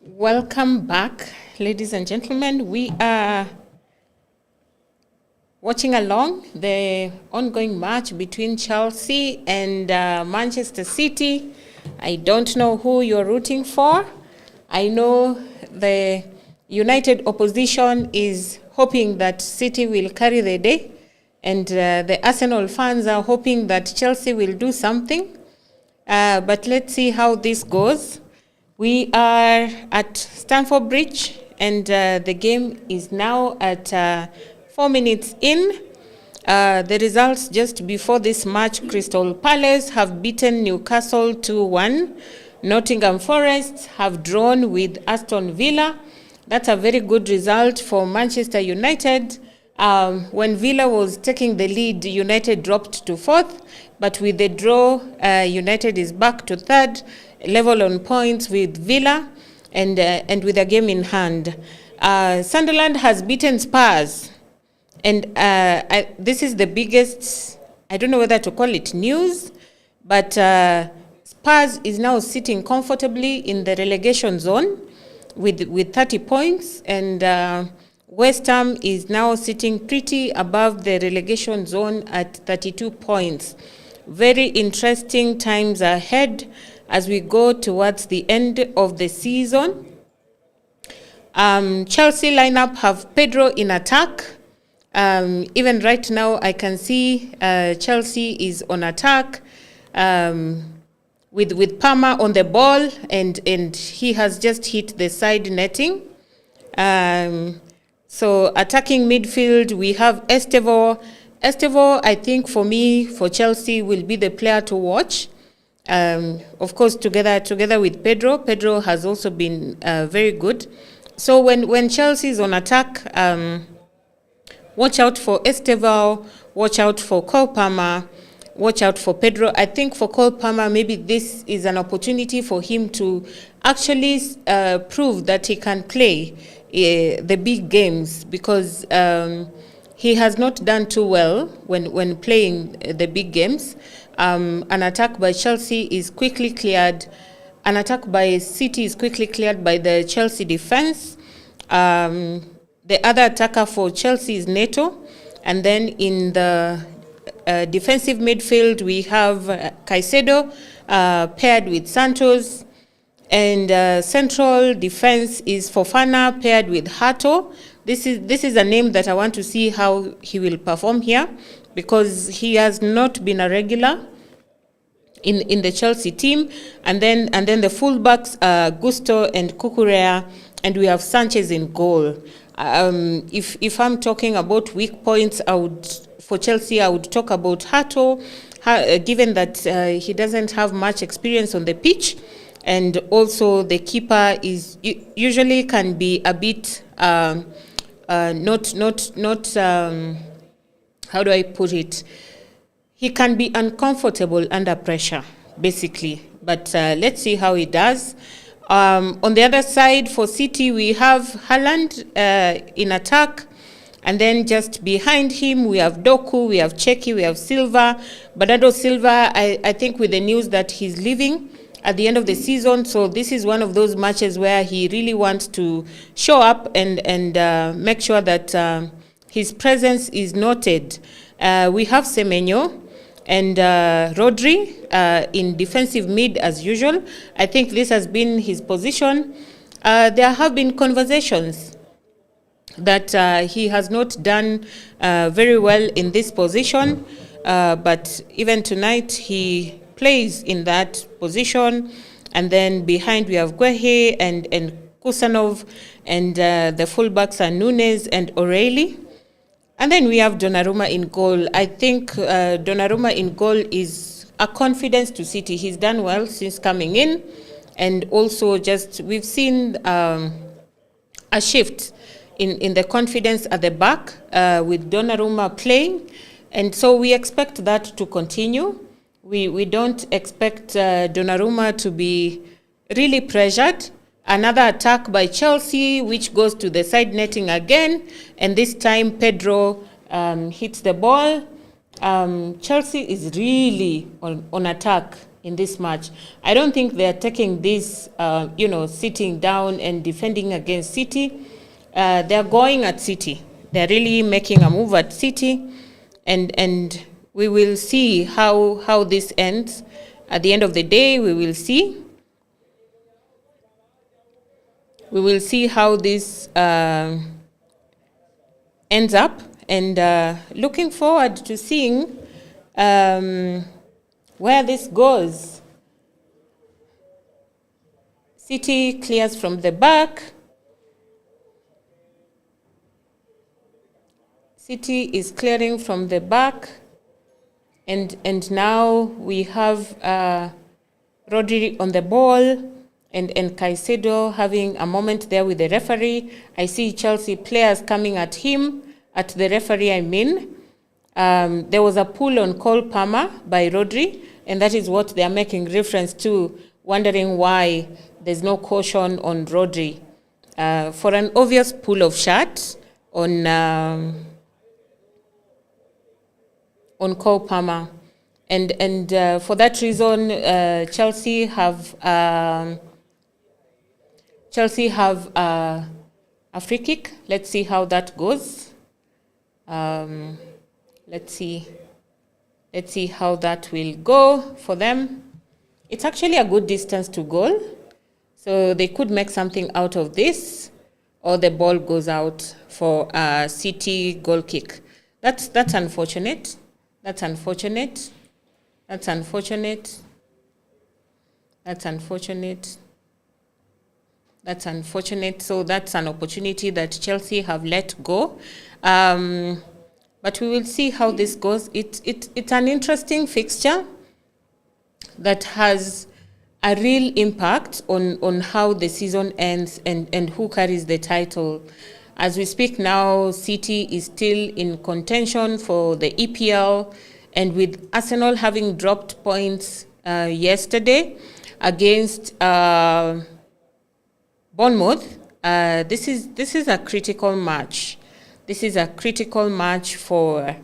Welcome back, ladies and gentlemen. We are watching along the ongoing match between Chelsea and Manchester City. I don't know who you're rooting for. I know the United opposition is hoping that City will carry the day, and the Arsenal fans are hoping that Chelsea will do something. But let's see how this goes. We are at Stamford Bridge, and the game is now at 4 minutes in. The results just before this match: Crystal Palace have beaten Newcastle 2-1. Nottingham Forest have drawn with Aston Villa. That's a very good result for Manchester United. When Villa was taking the lead, United dropped to fourth, but with the draw, United is back to third, level on points with Villa, and with a game in hand. Sunderland has beaten Spurs, and this is the biggest, I don't know whether to call it news, but Spurs is now sitting comfortably in the relegation zone with 30 points, and West Ham is now sitting pretty above the relegation zone at 32 points. Very interesting times ahead as we go towards the end of the season. Chelsea lineup have Pedro in attack. Even right now, I can see Chelsea is on attack with Palmer on the ball, and he has just hit the side netting. So attacking midfield, we have Estevo. Estevo, I think for Chelsea, will be the player to watch. Of course, together with Pedro. Pedro has also been very good. So when Chelsea is on attack, watch out for Estevo, watch out for Cole Palmer, watch out for Pedro. I think for Cole Palmer, maybe this is an opportunity for him to actually prove that he can play the big games, because he has not done too well when playing the big games. An attack by Chelsea is quickly cleared. An attack by City is quickly cleared by the Chelsea defense. The other attacker for Chelsea is Neto. And then in the defensive midfield, we have Caicedo paired with Santos. And central defense is Fofana paired with Hato. This is a name that I want to see how he will perform here, because he has not been a regular in the Chelsea team. And then the fullbacks are Gusto and Cucurella, and we have Sanchez in goal. If I'm talking about weak points, for Chelsea, I would talk about Hato, given that he doesn't have much experience on the pitch. And also the keeper is usually can be a bit not how do I put it? He can be uncomfortable under pressure, basically. But let's see how he does. On the other side, for City, we have Haaland in attack. And then just behind him, we have Doku, we have Cheki, we have Silva. Bernardo Silva, I think with the news that he's leaving at the end of the season, so this is one of those matches where he really wants to show up and make sure that his presence is noted. We have Semenyo and Rodri in defensive mid as usual. I think this has been his position. There have been conversations that he has not done very well in this position, but even tonight he plays in that position. And then behind we have Guehi and Kusanov, and the fullbacks are Nunes and O'Reilly. And then we have Donnarumma in goal. I think Donnarumma in goal is a confidence to City. He's done well since coming in, and also just we've seen a shift in the confidence at the back with Donnarumma playing, and so we expect that to continue. We don't expect Donnarumma to be really pressured. Another attack by Chelsea, which goes to the side netting again, and this time Pedro hits the ball. Chelsea is really on attack in this match. I don't think they're taking this, sitting down and defending against City. They're going at City. They're really making a move at City, and we will see how this ends. At the end of the day, we will see. We will see how this ends up, and looking forward to seeing where this goes. City clears from the back. City is clearing from the back. And now we have Rodri on the ball, and Caicedo having a moment there with the referee. I see Chelsea players coming at him, at the referee I mean. There was a pull on Cole Palmer by Rodri, and that is what they are making reference to, wondering why there's no caution on Rodri. For an obvious pull of shirt on Cole Palmer. And for that reason, Chelsea have a free kick. Let's see how that goes. Let's see how that will go for them. It's actually a good distance to goal, so they could make something out of this, or the ball goes out for a City goal kick. That's unfortunate. That's unfortunate. That's unfortunate. That's unfortunate. That's unfortunate. So that's an opportunity that Chelsea have let go. But we will see how this goes. It's an interesting fixture that has a real impact on how the season ends and who carries the title. As we speak now, City is still in contention for the EPL, and with Arsenal having dropped points yesterday against Bournemouth, this is a critical match. This is a critical match for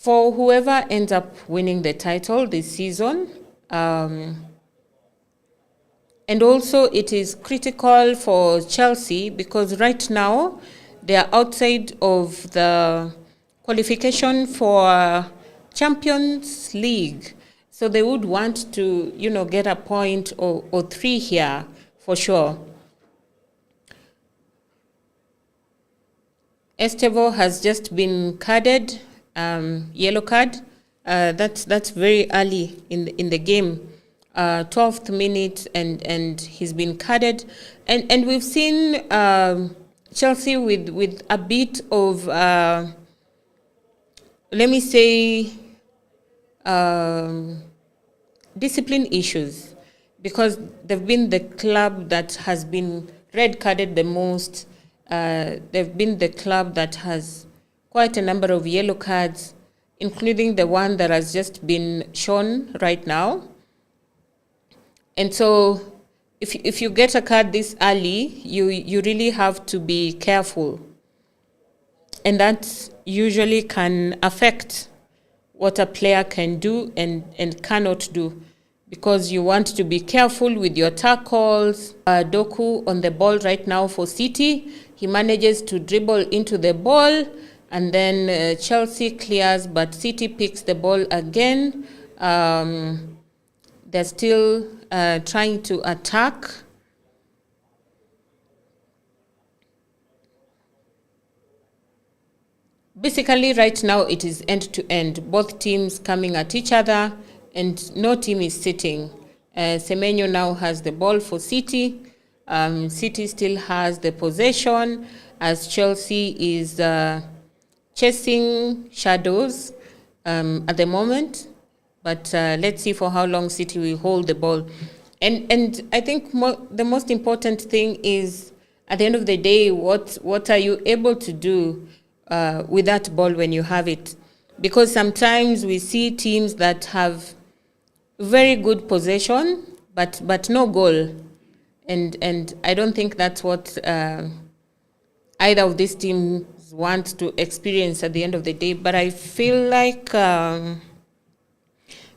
whoever ends up winning the title this season. And also it is critical for Chelsea because right now they are outside of the qualification for Champions League. So they would want to, get a point or three here for sure. Estevao has just been carded, yellow card. That's very early in the game. 12th minute, and he's been carded, and we've seen Chelsea with a bit of let me say discipline issues, because they've been the club that has been red carded the most. They've been the club that has quite a number of yellow cards, including the one that has just been shown right now. And so if you get a card this early, you really have to be careful. And that usually can affect what a player can do and cannot do, because you want to be careful with your tackles. Doku on the ball right now for City. He manages to dribble into the ball, and then Chelsea clears, but City picks the ball again. They're still trying to attack. Basically, right now, it is end-to-end. Both teams coming at each other, and no team is sitting. Semenyo now has the ball for City. City still has the possession, as Chelsea is chasing shadows at the moment. But let's see for how long City will hold the ball. And I think the most important thing is, at the end of the day, what are you able to do with that ball when you have it? Because sometimes we see teams that have very good possession, but no goal. And I don't think that's what either of these teams want to experience at the end of the day. But I feel like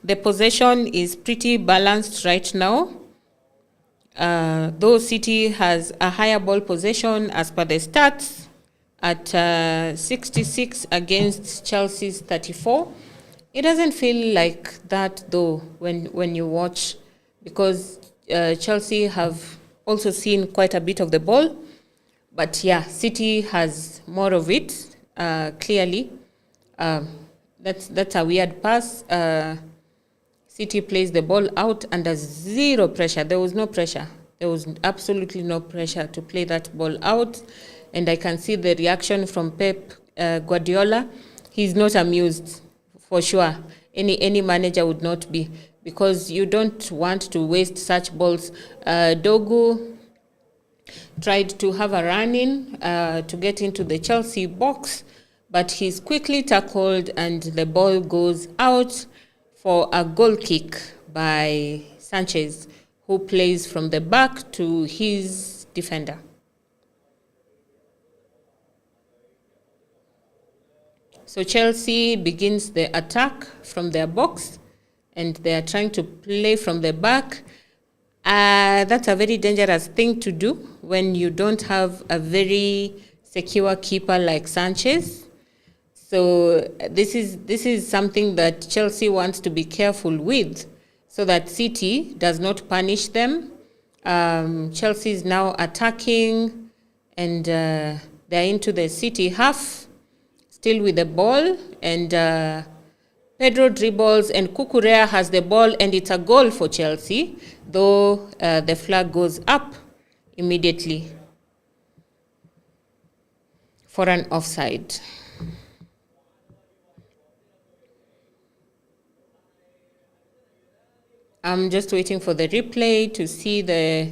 The possession is pretty balanced right now. Though City has a higher ball possession as per the stats at 66 against Chelsea's 34. It doesn't feel like that though when you watch, because Chelsea have also seen quite a bit of the ball. But yeah, City has more of it, clearly. That's a weird pass. City plays the ball out under zero pressure. There was no pressure. There was absolutely no pressure to play that ball out. And I can see the reaction from Pep Guardiola. He's not amused, for sure. Any manager would not be, because you don't want to waste such balls. Dogu tried to have a run-in to get into the Chelsea box, but he's quickly tackled and the ball goes out for a goal kick by Sanchez, who plays from the back to his defender. So Chelsea begins the attack from their box, and they are trying to play from the back. That's a very dangerous thing to do when you don't have a very secure keeper like Sanchez. So this is something that Chelsea wants to be careful with, so that City does not punish them. Chelsea is now attacking, and they're into the City half, still with the ball, and Pedro dribbles, and Cucurella has the ball, and it's a goal for Chelsea, though the flag goes up immediately for an offside. I'm just waiting for the replay to see the...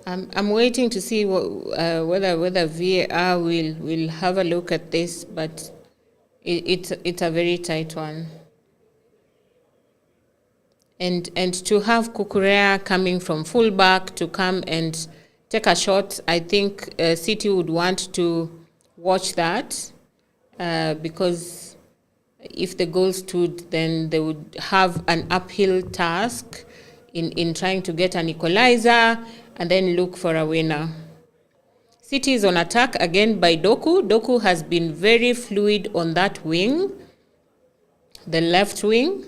I'm waiting to see whether VAR will have a look at this, but it's a very tight one. And to have Cucurella coming from fullback to come and take a shot, I think City would want to watch that, because if the goal stood, then they would have an uphill task in trying to get an equalizer and then look for a winner. City is on attack again by Doku. Doku has been very fluid on that wing, the left wing.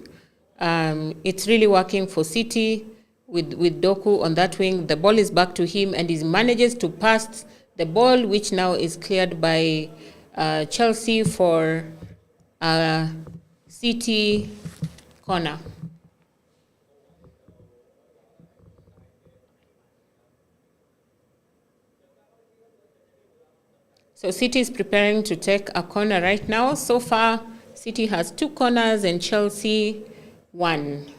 It's really working for City with Doku on that wing. The ball is back to him, and he manages to pass the ball, which now is cleared by Chelsea for City corner. So City is preparing to take a corner right now. So far, City has 2 corners and Chelsea 1.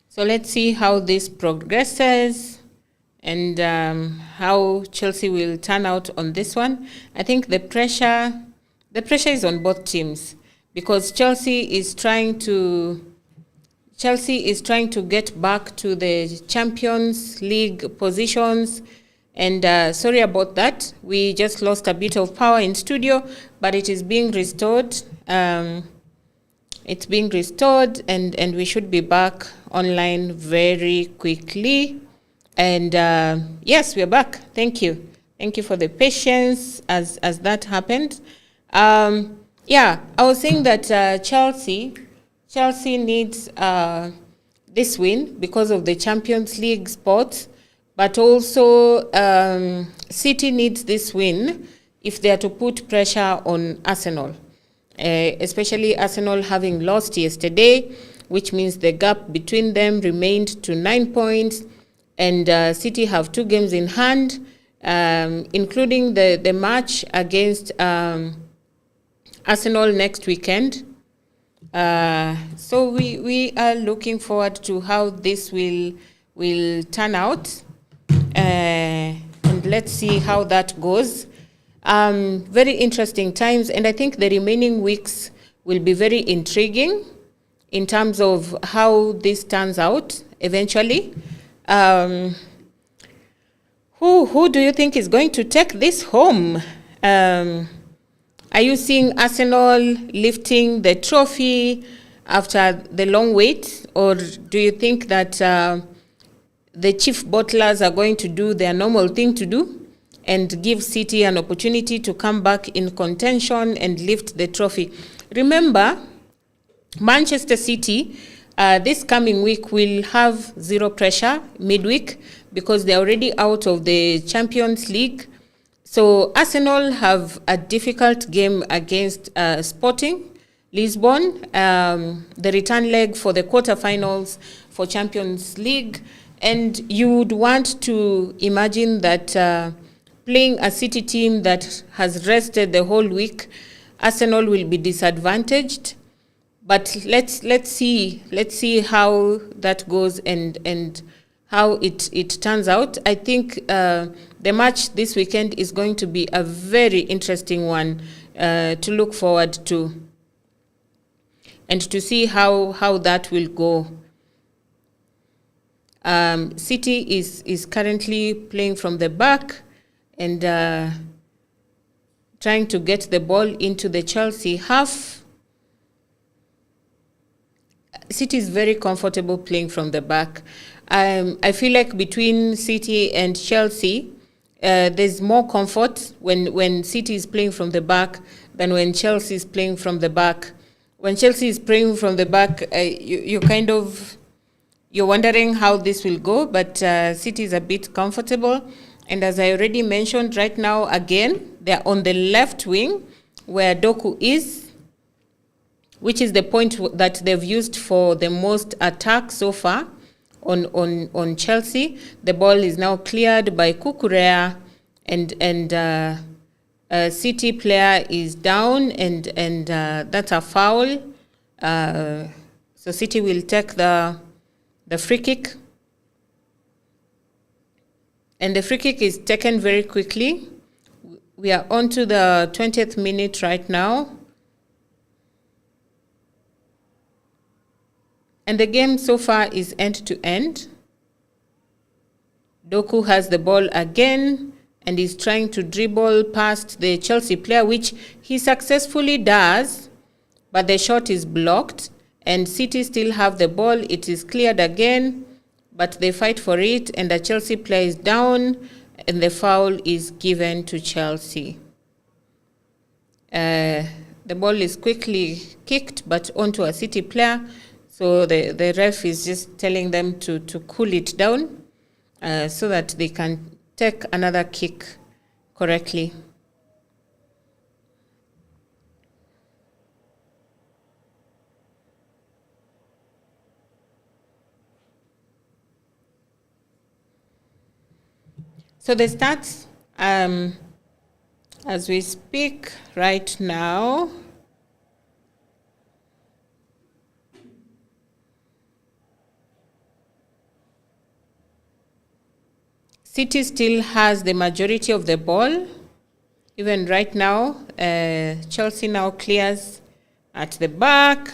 So let's see how this progresses and how Chelsea will turn out on this one. I think the pressure is on both teams, because Chelsea is trying to get back to the Champions League positions. And sorry about that. We just lost a bit of power in studio, but it is being restored. It's being restored, and we should be back online very quickly. And yes, we're back. Thank you. Thank you for the patience as that happened. Yeah, I was saying that Chelsea needs this win because of the Champions League spot, but also City needs this win if they are to put pressure on Arsenal, especially Arsenal having lost yesterday, which means the gap between them remained to 9 points, and City have 2 games in hand, including the match against Arsenal next weekend. So we are looking forward to how this will turn out, and let's see how that goes. Very interesting times, and I think the remaining weeks will be very intriguing in terms of how this turns out eventually. Um, who do you think is going to take this home? Are you seeing Arsenal lifting the trophy after the long wait, or do you think that the chief bottlers are going to do their normal thing to do and give City an opportunity to come back in contention and lift the trophy? Remember, Manchester City this coming week will have zero pressure midweek because they're already out of the Champions League. So Arsenal have a difficult game against Sporting Lisbon, the return leg for the quarterfinals for Champions League. And you would want to imagine that playing a City team that has rested the whole week, Arsenal will be disadvantaged. But let's see how that goes and how it turns out. I think the match this weekend is going to be a very interesting one to look forward to and to see how that will go. City is currently playing from the back and trying to get the ball into the Chelsea half. City is very comfortable playing from the back. I feel like between City and Chelsea, there's more comfort when City is playing from the back than when Chelsea is playing from the back. When Chelsea is playing from the back, you're wondering how this will go, but City is a bit comfortable. And as I already mentioned, right now, again, they're on the left wing where Doku is, which is the point that they've used for the most attack so far on Chelsea. The ball is now cleared by Kukurea, and a City player is down, and that's a foul. So City will take the free kick. And the free kick is taken very quickly. We are on to the 20th minute right now. And the game so far is end to end. Doku has the ball again and is trying to dribble past the Chelsea player, which he successfully does, but the shot is blocked and City still have the ball. It is cleared again, but they fight for it and the Chelsea player is down and the foul is given to Chelsea. The ball is quickly kicked, but onto a City player. So the ref is just telling them to cool it down so that they can take another kick correctly. So the stats, as we speak right now, City still has the majority of the ball. Even right now, Chelsea now clears at the back.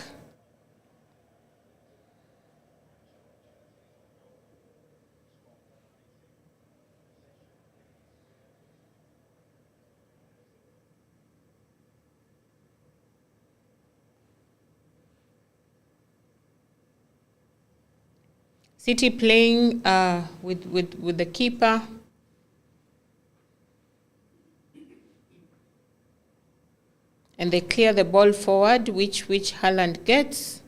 City playing with the keeper. And they clear the ball forward, which Haaland gets.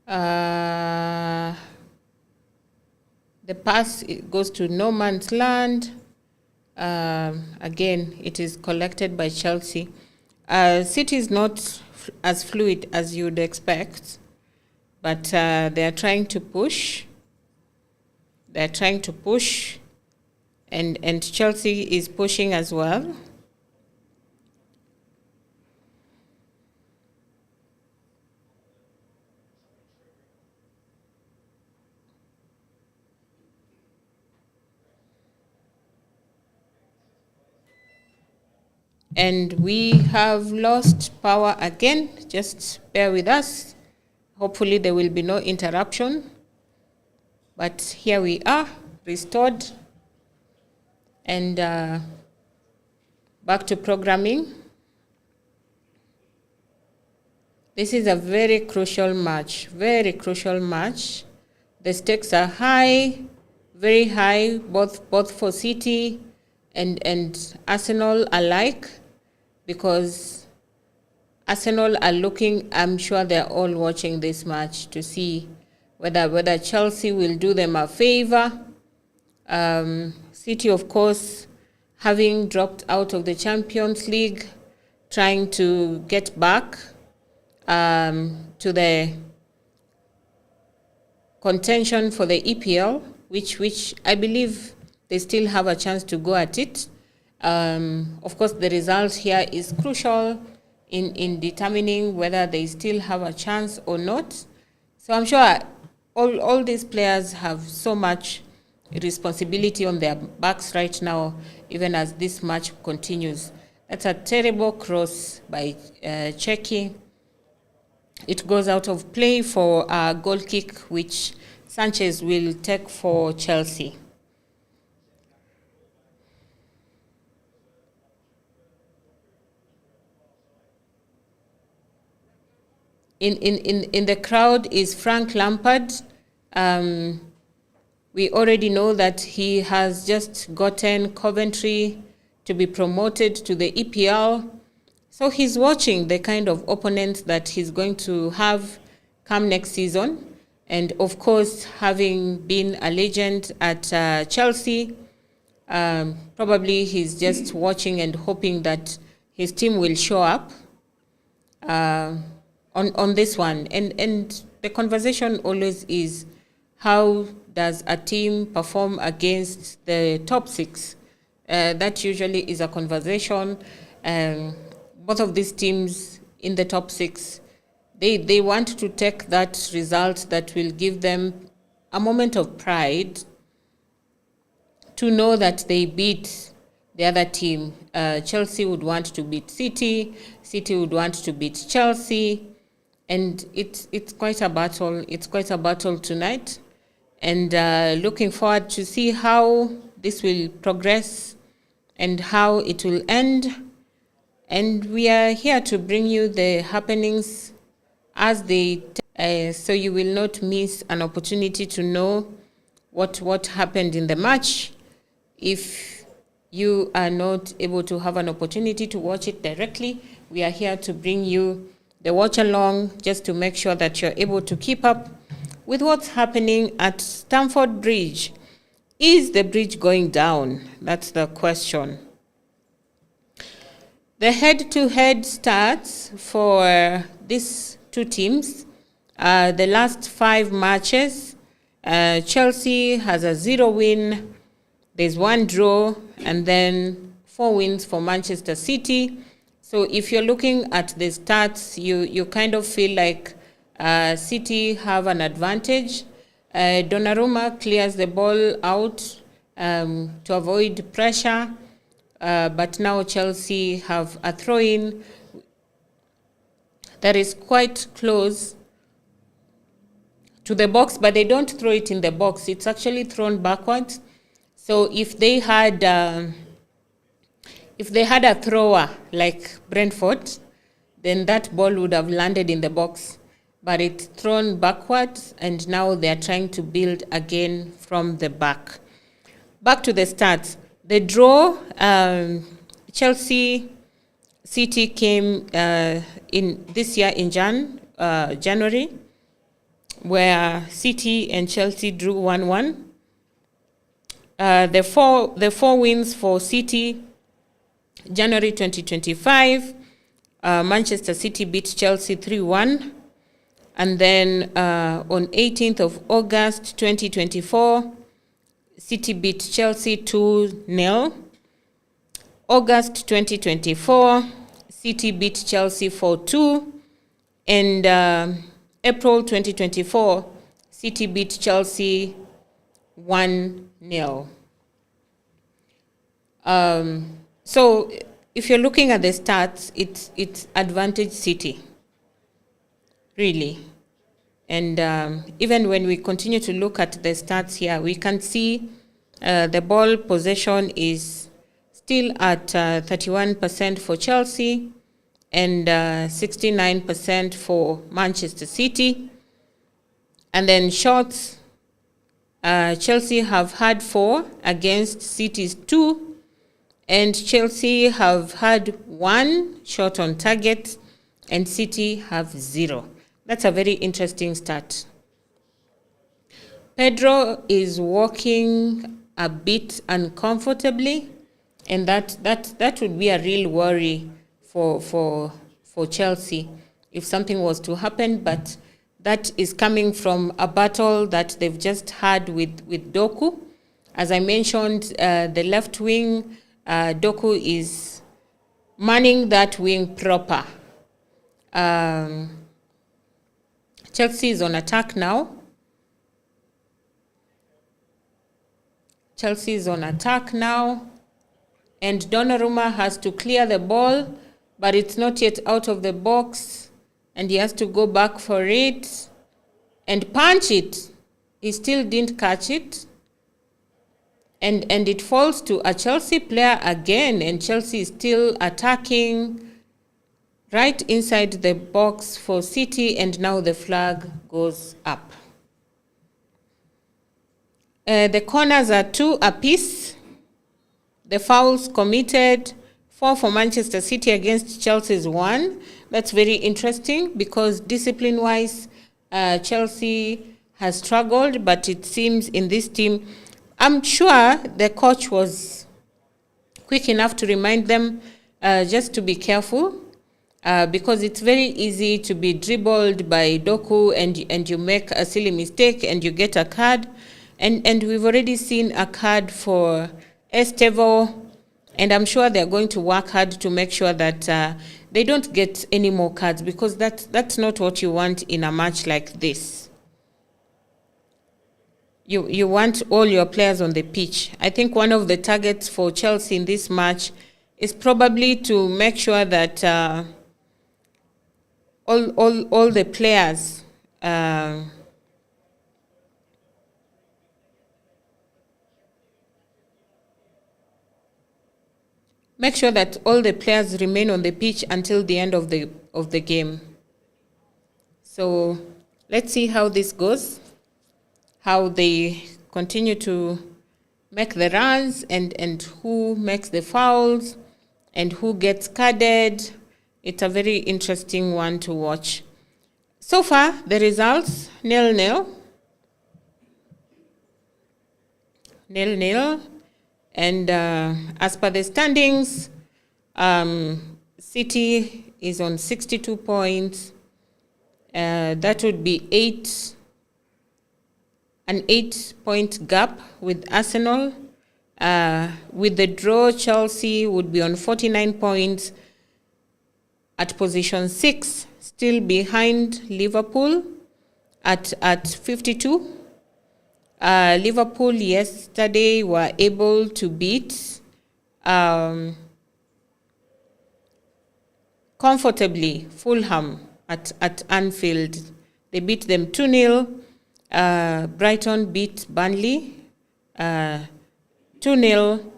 The pass goes to no man's land. Again, it is collected by Chelsea. City is not as fluid as you'd expect, but they are trying to push. They're trying to push, and Chelsea is pushing as well. And we have lost power again. Just bear with us. Hopefully there will be no interruption. But here we are, restored. And back to programming. This is a very crucial match, very crucial match. The stakes are high, very high, both for City and Arsenal alike, because Arsenal are looking, I'm sure they're all watching this match to see whether Chelsea will do them a favor. City, of course, having dropped out of the Champions League, trying to get back to the contention for the EPL, which I believe they still have a chance to go at it. Of course, the result here is crucial in determining whether they still have a chance or not. So I'm sure all these players have so much responsibility on their backs right now, even as this match continues. That's a terrible cross by Cheki. It goes out of play for a goal kick, which Sanchez will take for Chelsea. In the crowd is Frank Lampard. We already know that he has just gotten Coventry to be promoted to the EPL. So he's watching the kind of opponents that he's going to have come next season. And of course, having been a legend at Chelsea, probably he's just watching and hoping that his team will show up on this one. And the conversation always is, how does a team perform against the top six? That usually is a conversation. Both of these teams in the top six, they want to take that result that will give them a moment of pride to know that they beat the other team. Chelsea would want to beat City. City would want to beat Chelsea. And it's quite a battle. It's quite a battle tonight. And looking forward to see how this will progress and how it will end. And we are here to bring you the happenings as they so you will not miss an opportunity to know what happened in the match. If you are not able to have an opportunity to watch it directly, we are here to bring you the watch along, just to make sure that you're able to keep up with what's happening at Stamford Bridge. Is the bridge going down? That's the question. The head-to-head stats for these two teams, the last 5 matches, Chelsea has a 0 win, there's 1 draw, and then 4 wins for Manchester City. So if you're looking at the stats, you kind of feel like City have an advantage. Donnarumma clears the ball out to avoid pressure. But now Chelsea have a throw-in that is quite close to the box, but they don't throw it in the box. It's actually thrown backwards. So if they had a thrower like Brentford, then that ball would have landed in the box. But it's thrown backwards, and now they're trying to build again from the back. Back to the stats. The draw, Chelsea City came in this year in January, where City and Chelsea drew 1-1. The four wins for City, January 2025, Manchester City beat Chelsea 3-1. And then on 18th of August 2024, City beat Chelsea 2-0. August 2024, City beat Chelsea 4-2. And April 2024, City beat Chelsea 1-0. So if you're looking at the stats, it's advantage City, really. And even when we continue to look at the stats here, we can see the ball possession is still at 31% for Chelsea and 69% for Manchester City. And then shots, Chelsea have had 4 against City's 2, and Chelsea have had 1 shot on target and City have 0. That's a very interesting stat. Pedro is walking a bit uncomfortably, and that would be a real worry for Chelsea if something was to happen. But that is coming from a battle that they've just had with Doku. As I mentioned, the left wing, Doku is manning that wing proper. Chelsea is on attack now. Chelsea is on attack now. And Donnarumma has to clear the ball, but it's not yet out of the box. And he has to go back for it and punch it. He still didn't catch it. And it falls to a Chelsea player again. And Chelsea is still attacking right inside the box for City, and now the flag goes up. The corners are 2 apiece. The fouls committed, 4 for Manchester City against Chelsea's 1. That's very interesting because discipline-wise, Chelsea has struggled, but it seems in this team, I'm sure the coach was quick enough to remind them just to be careful. Because it's very easy to be dribbled by Doku and you make a silly mistake and you get a card. And we've already seen a card for Estevo, and I'm sure they're going to work hard to make sure that they don't get any more cards, because that's not what you want in a match like this. You want all your players on the pitch. I think one of the targets for Chelsea in this match is probably to make sure that all the players make sure that all the players remain on the pitch until the end of the game. So let's see how this goes, how they continue to make the runs, and who makes the fouls and who gets carded. It's a very interesting one to watch. So far, the results, 0-0. 0-0. And as per the standings, City is on 62 points. That would be an 8-point gap with Arsenal. With the draw, Chelsea would be on 49 points at position 6, still behind Liverpool at 52. Liverpool yesterday were able to beat comfortably Fulham at Anfield. They beat them 2-0. Brighton beat Burnley 2-0.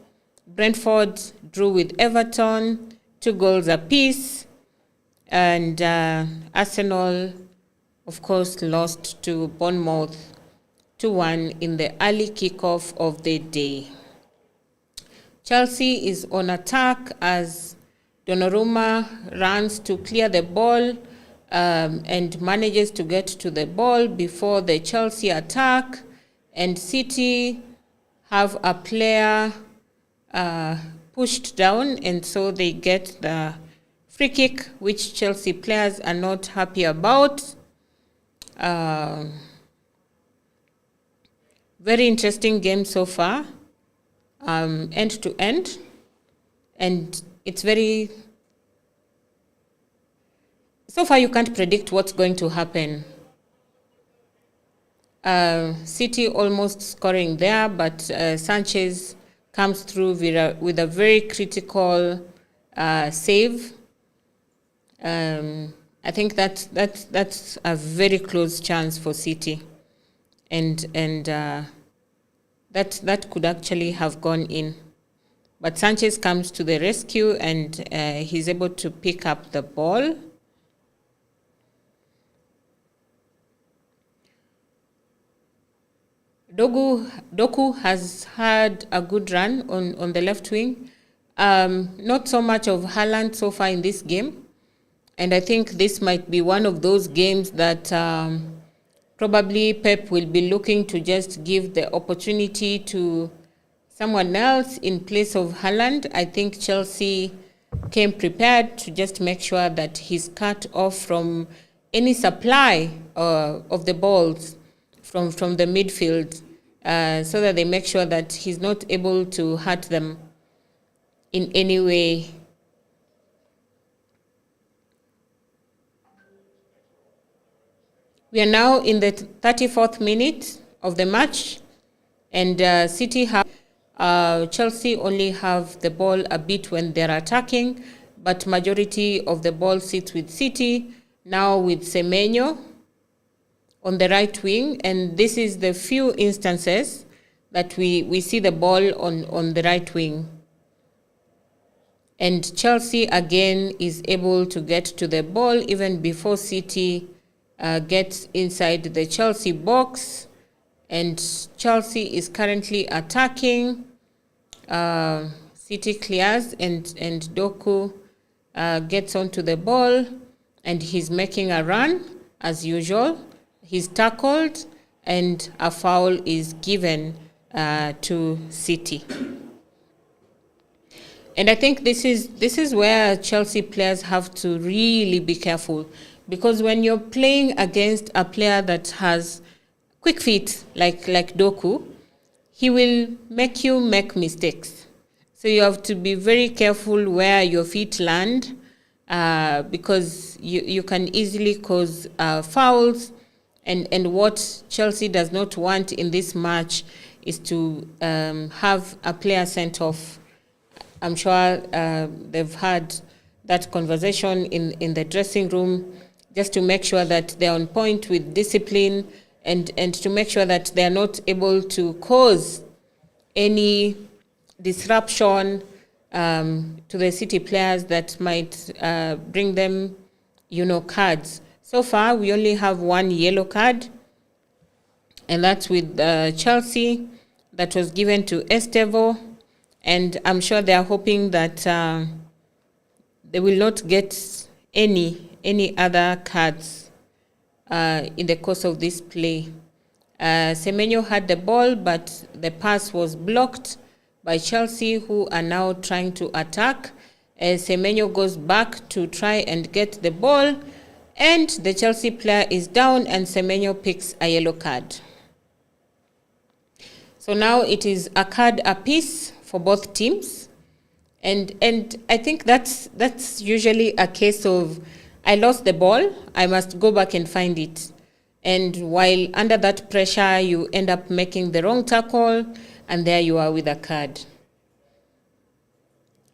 Brentford drew with Everton, 2 goals apiece. And Arsenal, of course, lost to Bournemouth 2-1 in the early kickoff of the day. Chelsea is on attack as Donnarumma runs to clear the ball and manages to get to the ball before the Chelsea attack. And City have a player pushed down, and so they get the free kick, which Chelsea players are not happy about. Very interesting game so far, end to end, and it's very... So far you can't predict what's going to happen. City almost scoring there, but Sanchez comes through with a very critical save. I think that's a very close chance for City, and that could actually have gone in. But Sanchez comes to the rescue, and he's able to pick up the ball. Doku has had a good run on the left wing. Not so much of Haaland so far in this game. And I think this might be one of those games that probably Pep will be looking to just give the opportunity to someone else in place of Haaland. I think Chelsea came prepared to just make sure that he's cut off from any supply of the balls from the midfield, so that they make sure that he's not able to hurt them in any way. We are now in the 34th minute of the match, and City have Chelsea only have the ball a bit when they're attacking, but majority of the ball sits with City, now with Semenyo on the right wing, and this is the few instances that we see the ball on the right wing. And Chelsea again is able to get to the ball even before City gets inside the Chelsea box, and Chelsea is currently attacking. City clears, and Doku gets onto the ball, and he's making a run as usual. He's tackled, and a foul is given to City. And I think this is where Chelsea players have to really be careful, because when you're playing against a player that has quick feet like Doku, he will make you make mistakes. So you have to be very careful where your feet land, because you can easily cause fouls. And what Chelsea does not want in this match is to have a player sent off. I'm sure they've had that conversation in the dressing room, just to make sure that they're on point with discipline, and to make sure that they're not able to cause any disruption to the City players that might bring them, cards. So far, we only have one yellow card, and that's with Chelsea, that was given to Estevo. And I'm sure they are hoping that they will not get any other cards in the course of this play. Semenyo had the ball, but the pass was blocked by Chelsea, who are now trying to attack. Semenyo goes back to try and get the ball, and the Chelsea player is down, and Semenyo picks a yellow card. So now it is a card apiece for both teams, and I think that's usually a case of, I lost the ball, I must go back and find it. And while under that pressure, you end up making the wrong tackle, and there you are with a card.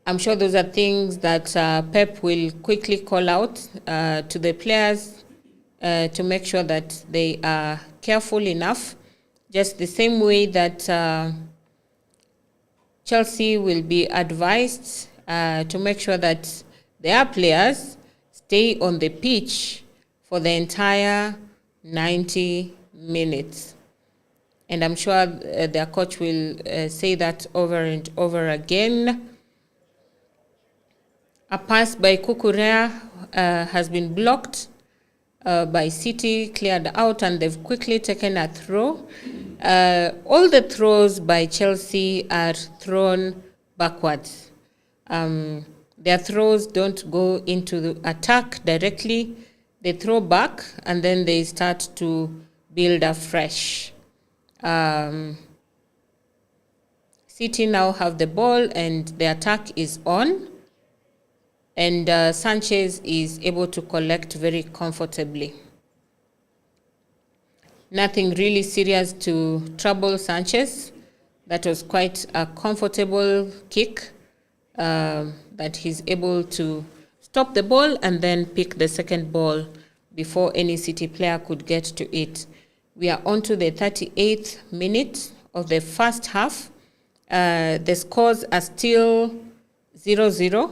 I'm sure those are things that Pep will quickly call out to the players to make sure that they are careful enough, just the same way that Chelsea will be advised to make sure that their players stay on the pitch for the entire 90 minutes. And I'm sure their coach will say that over and over again. A pass by Cucurella has been blocked by City, cleared out, and they've quickly taken a throw. All the throws by Chelsea are thrown backwards. Their throws don't go into the attack directly. They throw back, and then they start to build afresh. City now have the ball, and the attack is on. And Sanchez is able to collect very comfortably. Nothing really serious to trouble Sanchez. That was quite a comfortable kick. that he's able to stop the ball and then pick the second ball before any City player could get to it. We are on to the 38th minute of the first half. The scores are still 0-0,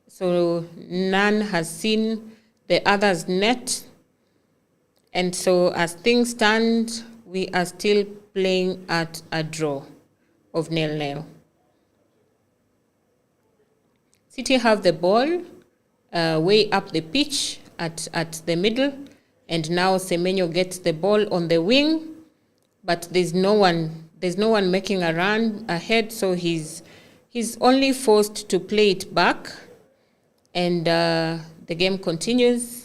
so none has seen the other's net. And so as things stand, we are still playing at a draw of 0-0. City have the ball way up the pitch at the middle, and now Semenyo gets the ball on the wing, but there's no one making a run ahead, so he's only forced to play it back, and the game continues.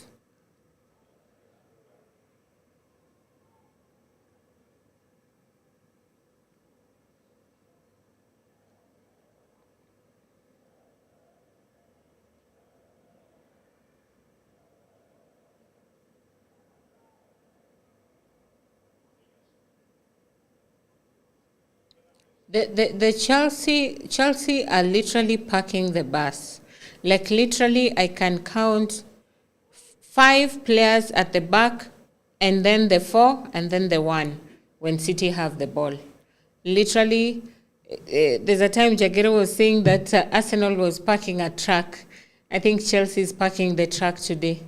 The Chelsea are literally parking the bus. Like literally, I can count 5 players at the back, and then the 4, and then the 1 when City have the ball. Literally, there's a time Jagero was saying that Arsenal was parking a truck. I think Chelsea is parking the truck today.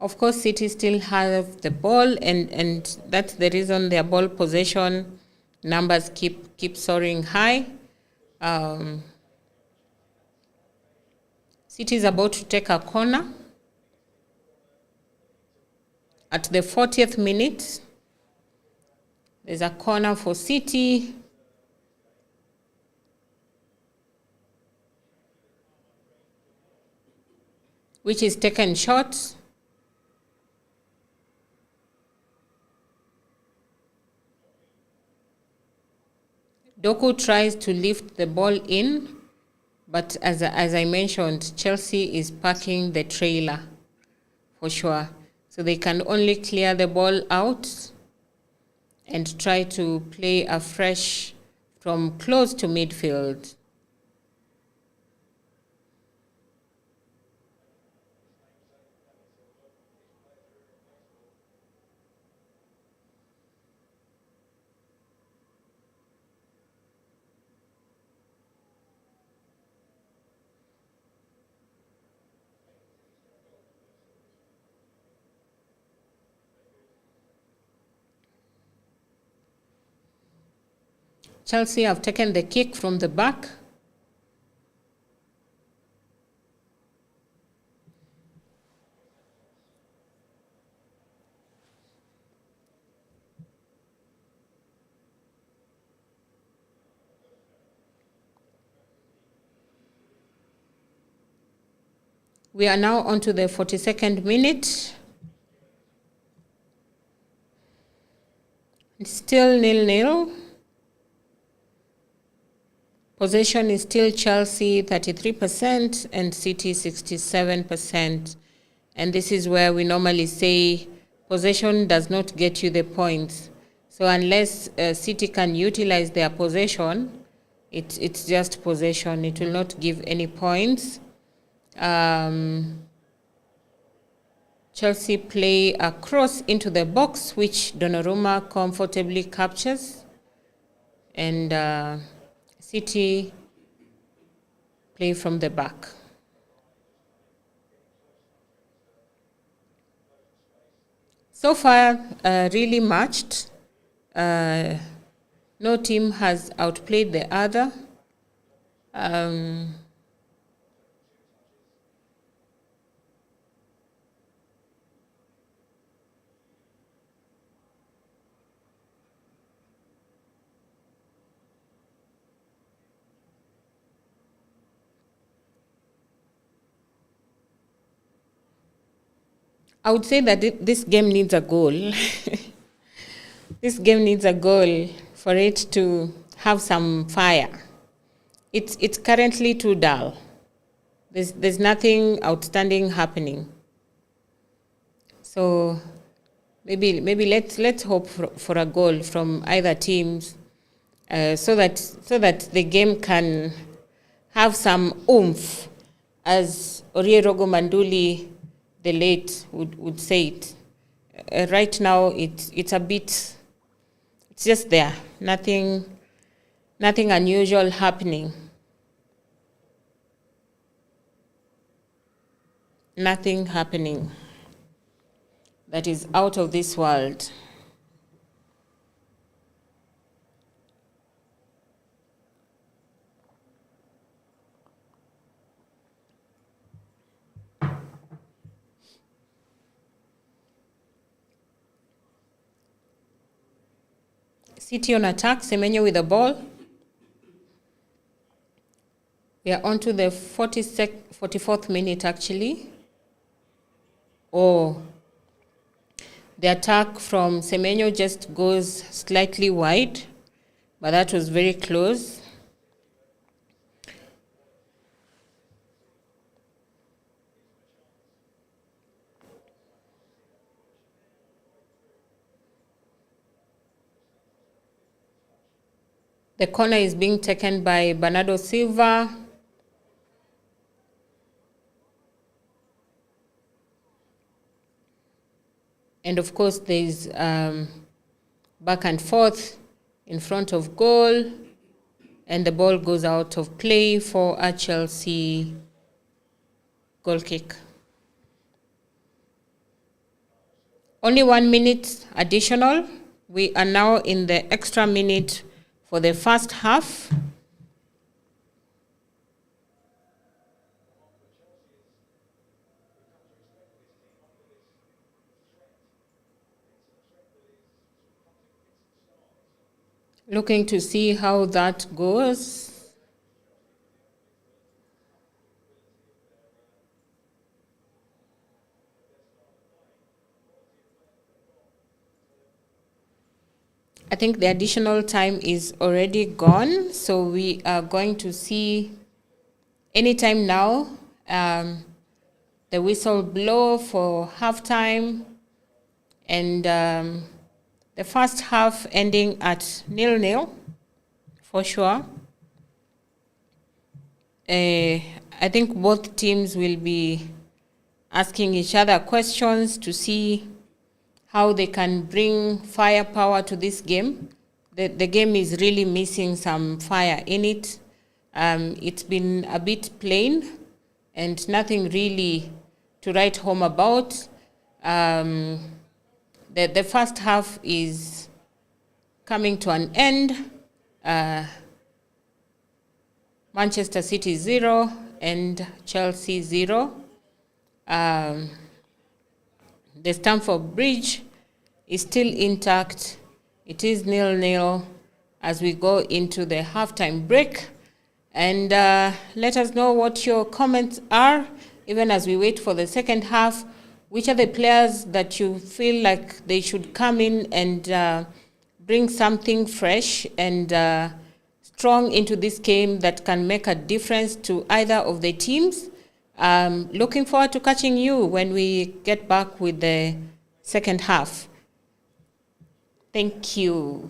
Of course, City still have the ball, and that's the reason their ball possession numbers keep soaring high. City is about to take a corner at the 40th minute. There's a corner for City. Which is taken short. Doku tries to lift the ball in, but as I mentioned, Chelsea is parking the trailer for sure. So they can only clear the ball out and try to play afresh from close to midfield. Chelsea have taken the kick from the back. We are now on to the 42nd minute. It's still 0-0. Possession is still Chelsea 33% and City 67%. And this is where we normally say possession does not get you the points. So unless City can utilize their possession, it's just possession. It will not give any points. Chelsea play a cross into the box, which Donnarumma comfortably captures. And City play from the back. So far, really matched. No team has outplayed the other. I would say that this game needs a goal. This game needs a goal for it to have some fire. It's currently too dull. There's nothing outstanding happening. So maybe let's hope for a goal from either teams. so that the game can have some oomph, as Orierogo Manduli, the late, would say it. Right now, it's a bit, it's just there. Nothing unusual happening. Nothing happening that is out of this world. City on attack, Semenyo with the ball. We are on to the 44th minute, actually. Oh, the attack from Semenyo just goes slightly wide, but that was very close. The corner is being taken by Bernardo Silva. And of course, there's back and forth in front of goal. And the ball goes out of play for a Chelsea goal kick. Only 1 minute additional. We are now in the extra minute for the first half. Looking to see how that goes. I think the additional time is already gone, so we are going to see anytime now the whistle blow for halftime, and the first half ending at 0-0 for sure. I think both teams will be asking each other questions to see how they can bring firepower to this game. The game is really missing some fire in it. It's been a bit plain and nothing really to write home about. The first half is coming to an end. Manchester City 0 and Chelsea 0. The Stamford Bridge is still intact. It is 0-0 as we go into the halftime break. And let us know what your comments are, even as we wait for the second half. Which are the players that you feel like they should come in and bring something fresh and strong into this game that can make a difference to either of the teams? Looking forward to catching you when we get back with the second half. Thank you.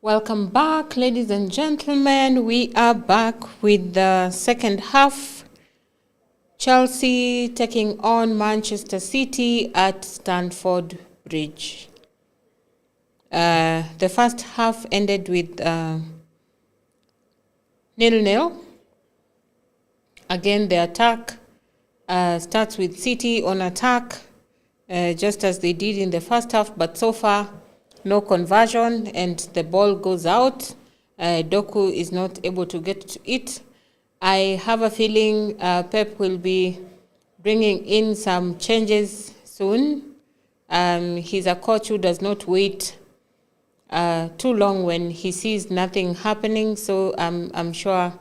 Welcome back, ladies and gentlemen. We are back with the second half. Chelsea taking on Manchester City at Stamford Bridge. The first half ended with 0-0. Again, the attack starts with City on attack, just as they did in the first half, but so far, no conversion, and the ball goes out. Doku is not able to get to it. I have a feeling Pep will be bringing in some changes soon. He's a coach who does not wait too long when he sees nothing happening, so I'm sure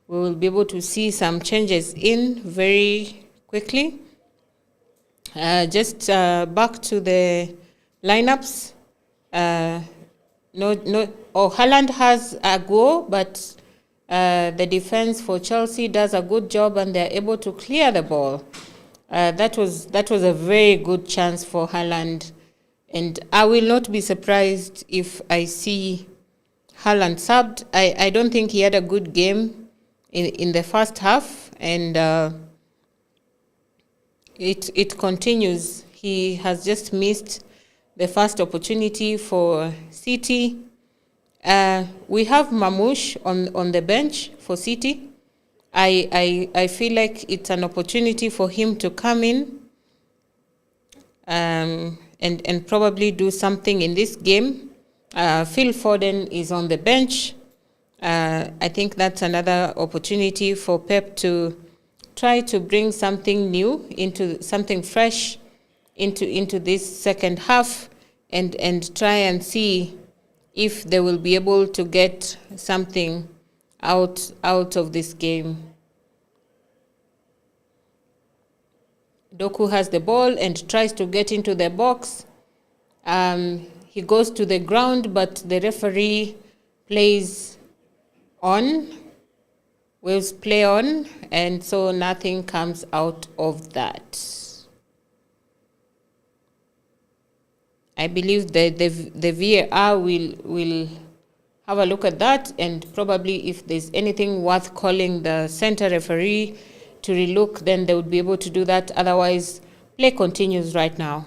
we will be able to see some changes in very quickly. Just back to the lineups. Haaland has a go, but the defense for Chelsea does a good job, and they're able to clear the ball. That was a very good chance for Haaland, and I will not be surprised if I see Haaland subbed. I don't think he had a good game in the first half, and it continues. He has just missed the first opportunity for City. We have Mamouche on the bench for City. I feel like it's an opportunity for him to come in and probably do something in this game. Phil Foden is on the bench. I think that's another opportunity for Pep to try to bring something new, into something fresh into this second half, and try and see if they will be able to get something out of this game. Doku has the ball and tries to get into the box. He goes to the ground, but the referee plays on, waves play on, and so nothing comes out of that. I believe that the VAR will have a look at that, and probably if there's anything worth calling the center referee to relook, then they would be able to do that. Otherwise, play continues right now.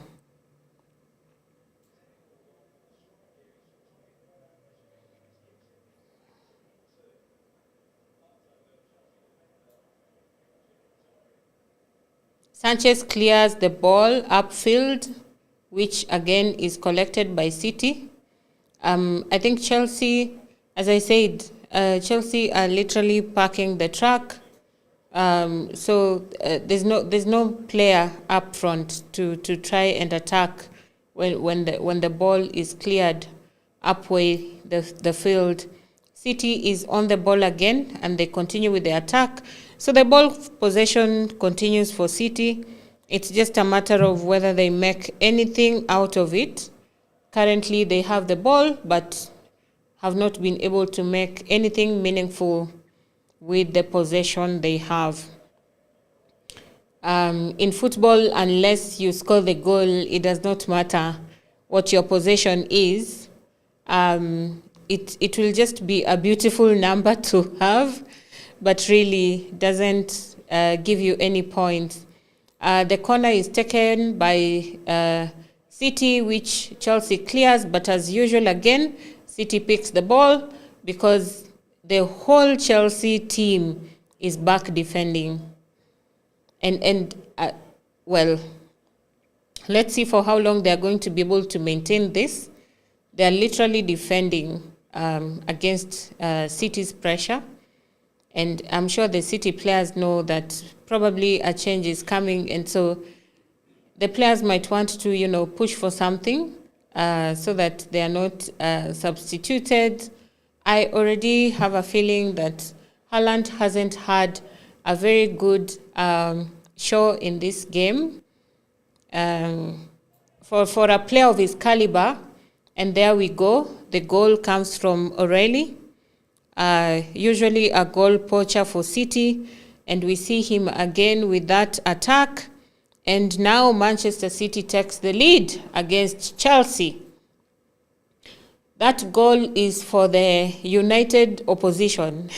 Sanchez clears the ball upfield, which again is collected by City. I think Chelsea, as I said, Chelsea are literally parking the truck. So there's no player up front to try and attack when the ball is cleared upway the field. City is on the ball again, and they continue with the attack. So the ball possession continues for City. It's just a matter of whether they make anything out of it. Currently, they have the ball, but have not been able to make anything meaningful with the possession they have. In football, unless you score the goal, it does not matter what your possession is. It will just be a beautiful number to have, but really doesn't give you any points. The corner is taken by City, which Chelsea clears, but as usual again, City picks the ball because the whole Chelsea team is back defending. And let's see for how long they're going to be able to maintain this. They're literally defending against City's pressure. And I'm sure the City players know that probably a change is coming, and so the players might want to, push for something so that they are not substituted. I already have a feeling that Haaland hasn't had a very good show in this game. For a player of his caliber, and there we go. The goal comes from O'Reilly. Usually a goal poacher for City, and we see him again with that attack, and now Manchester City takes the lead against Chelsea. That goal is for the united opposition.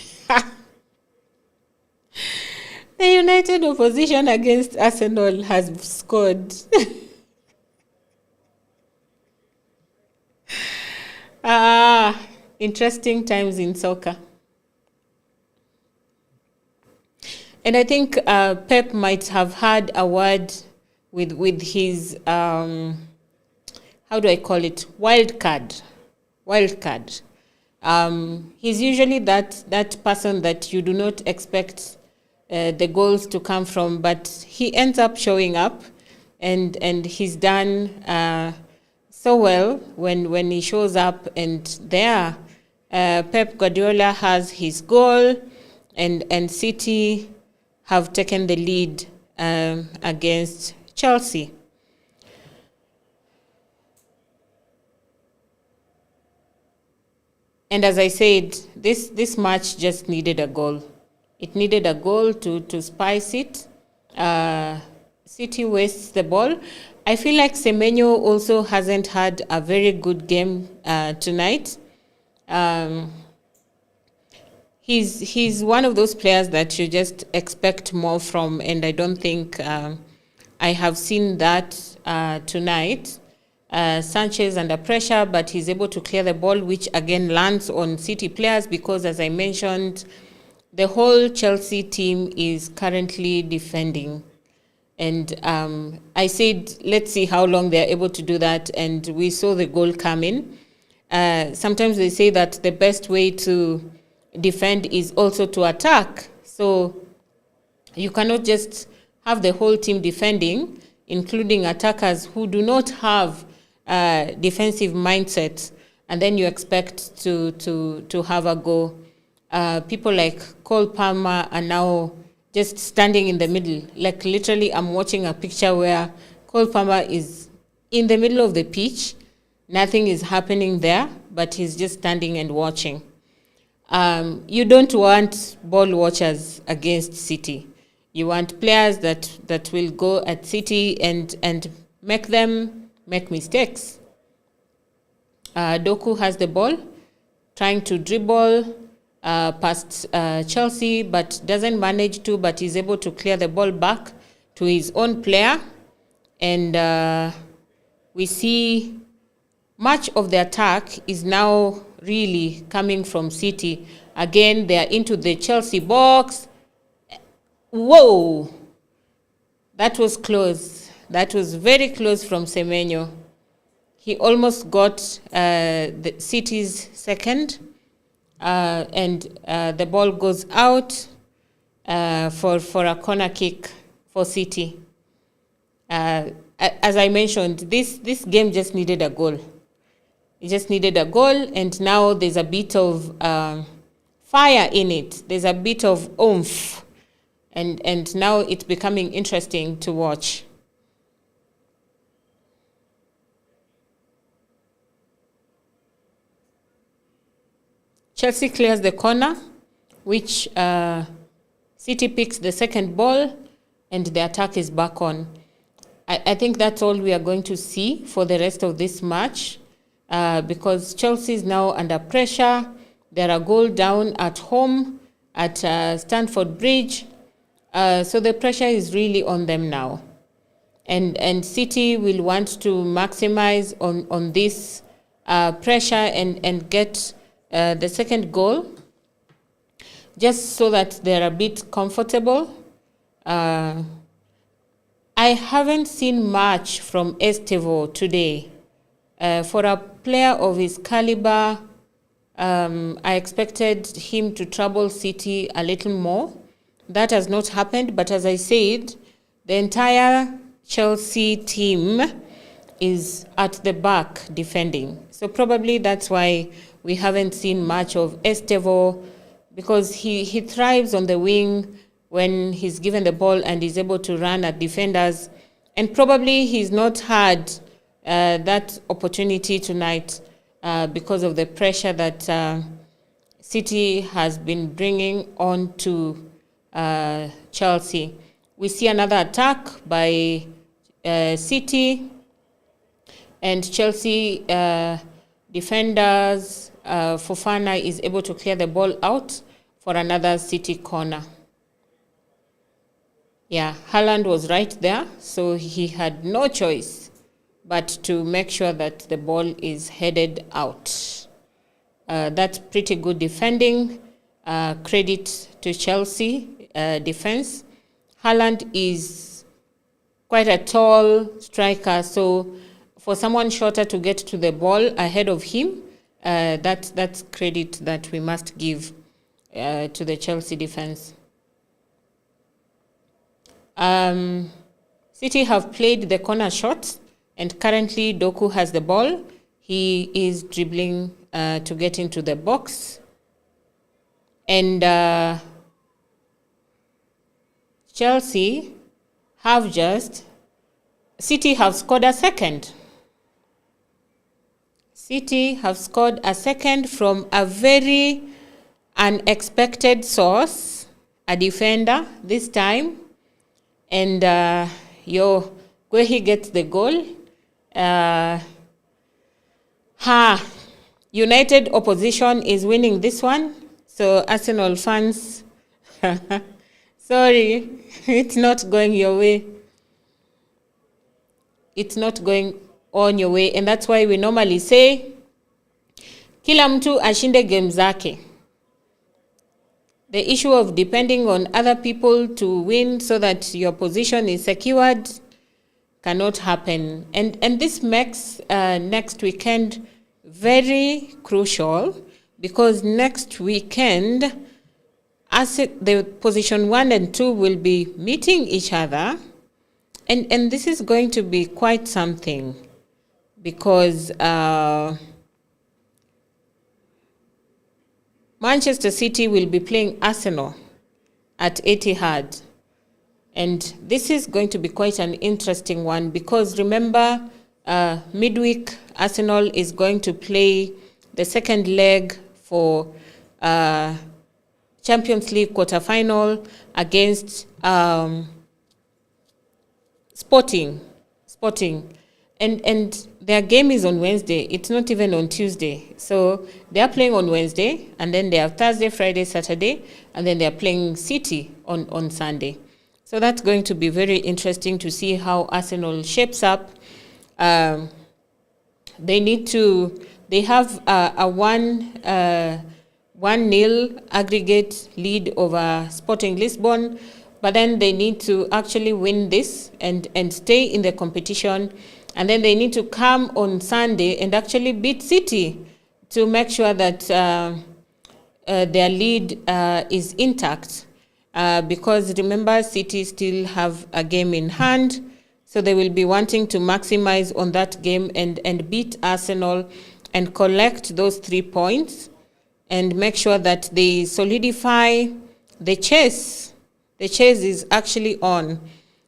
The united opposition against Arsenal has scored. Interesting times in soccer. And I think Pep might have had a word with his, how do I call it, wild card. He's usually that person that you do not expect the goals to come from, but he ends up showing up, and he's done so well when he shows up. And there, Pep Guardiola has his goal, and City have taken the lead against Chelsea. And as I said, this match just needed a goal. It needed a goal to spice it. City wastes the ball. I feel like Semenyo also hasn't had a very good game tonight. He's one of those players that you just expect more from, and I don't think I have seen that tonight. Sanchez under pressure, but he's able to clear the ball, which again lands on City players because, as I mentioned, the whole Chelsea team is currently defending. And I said, let's see how long they're able to do that, and we saw the goal come in. Sometimes they say that the best way to defend is also to attack. So you cannot just have the whole team defending, including attackers who do not have defensive mindset, and then you expect to have a go. People like Cole Palmer are now just standing in the middle. Like literally, I'm watching a picture where Cole Palmer is in the middle of the pitch. Nothing is happening there, but he's just standing and watching. You don't want ball watchers against City. You want players that will go at City and make them make mistakes. Doku has the ball, trying to dribble past Chelsea, but doesn't manage to, but he's able to clear the ball back to his own player. And we see much of the attack is now really coming from City. Again, they are into the Chelsea box. Whoa! That was close. That was very close from Semenyo. He almost got the City's second, and the ball goes out for a corner kick for City. As I mentioned, this game just needed a goal. It just needed a goal, and now there's a bit of fire in it. There's a bit of oomph, and now it's becoming interesting to watch. Chelsea clears the corner, which City picks the second ball, and the attack is back on. I think that's all we are going to see for the rest of this match, because Chelsea is now under pressure. They're a goal down at home at Stamford Bridge. So the pressure is really on them now. And City will want to maximize on this pressure and get the second goal, just so that they're a bit comfortable. I haven't seen much from Estevo today. For a player of his caliber, I expected him to trouble City a little more. That has not happened, but as I said, the entire Chelsea team is at the back defending. So probably that's why we haven't seen much of Estevo, because he thrives on the wing when he's given the ball and is able to run at defenders. And probably he's not had that opportunity tonight because of the pressure that City has been bringing on to Chelsea. We see another attack by City, and Chelsea Defenders, Fofana is able to clear the ball out for another City corner. Yeah, Haaland was right there, so he had no choice but to make sure that the ball is headed out. That's pretty good defending. Credit to Chelsea defense. Haaland is quite a tall striker, so for someone shorter to get to the ball ahead of him, that's credit that we must give to the Chelsea defense. City have played the corner shots, and currently Doku has the ball. He is dribbling to get into the box. And City have scored a second. City have scored a second from a very unexpected source, a defender this time. And Guehi gets the goal. United opposition is winning this one. So Arsenal fans, sorry, it's not going your way. It's not going on your way. And that's why we normally say, kila mtu ashinde game zake. The issue of depending on other people to win so that your position is secured cannot happen. And this makes next weekend very crucial, because next weekend, as the position 1 and 2 will be meeting each other, and this is going to be quite something, because Manchester City will be playing Arsenal at Etihad. And this is going to be quite an interesting one, because remember, midweek, Arsenal is going to play the second leg for Champions League quarterfinal against Sporting. And their game is on Wednesday. It's not even on Tuesday. So they are playing on Wednesday, and then they have Thursday, Friday, Saturday, and then they are playing City on Sunday. So that's going to be very interesting to see how Arsenal shapes up. They have a 1-0 aggregate lead over Sporting Lisbon, but then they need to actually win this and stay in the competition. And then they need to come on Sunday and actually beat City to make sure that their lead is intact. Because remember, City still have a game in hand, so they will be wanting to maximize on that game and beat Arsenal and collect those 3 points and make sure that they solidify the chase. The chase is actually on.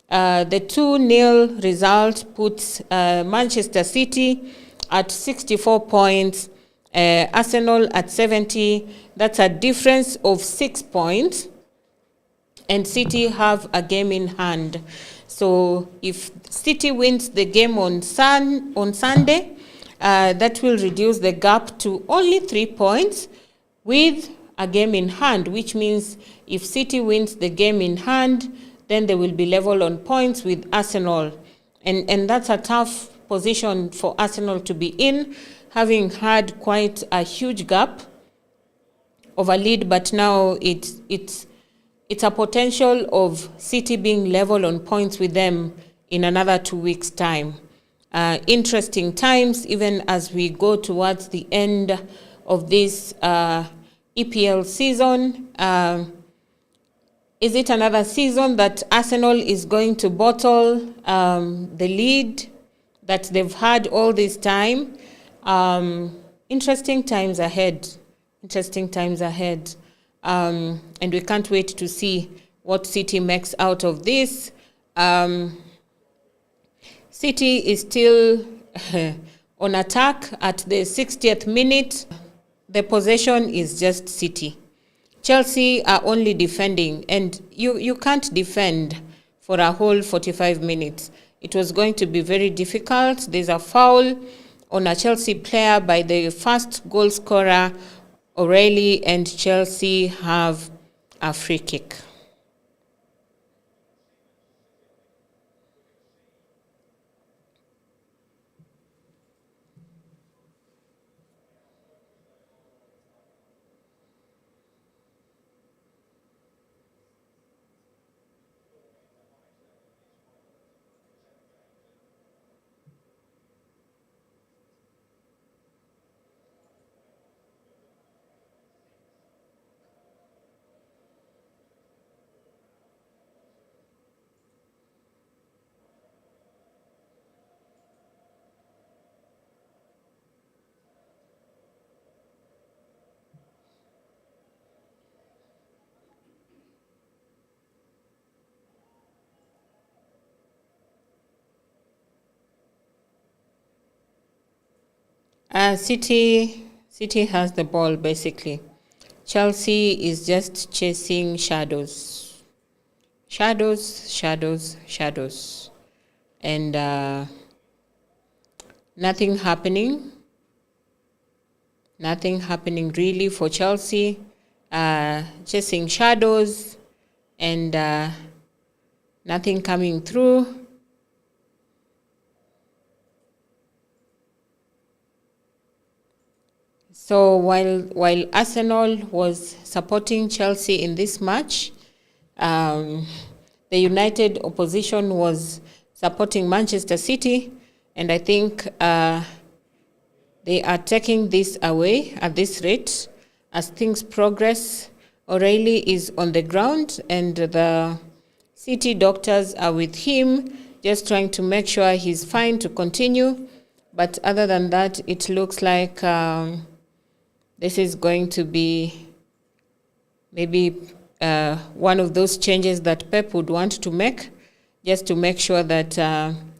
The 2-0 result puts Manchester City at 64 points, Arsenal at 70. That's a difference of 6 points. And City have a game in hand. So if City wins the game on Sunday, that will reduce the gap to only 3 points with a game in hand, which means if City wins the game in hand, then they will be level on points with Arsenal. And that's a tough position for Arsenal to be in, having had quite a huge gap of a lead, but now it's a potential of City being level on points with them in another 2 weeks' time. Interesting times, even as we go towards the end of this EPL season. Is it another season that Arsenal is going to bottle the lead that they've had all this time? Interesting times ahead. And we can't wait to see what City makes out of this. City is still on attack at the 60th minute. The possession is just City. Chelsea are only defending, and you can't defend for a whole 45 minutes. It was going to be very difficult. There's a foul on a Chelsea player by the first goal scorer, O'Reilly, and Chelsea have a free kick. City has the ball basically. Chelsea is just chasing shadows. Shadows. And nothing happening. Nothing happening really for Chelsea. Chasing shadows and nothing coming through. So while Arsenal was supporting Chelsea in this match, the United opposition was supporting Manchester City, and I think they are taking this away at this rate. As things progress, O'Reilly is on the ground, and the City doctors are with him, just trying to make sure he's fine to continue. But other than that, it looks like this is going to be maybe one of those changes that Pep would want to make, just to make sure that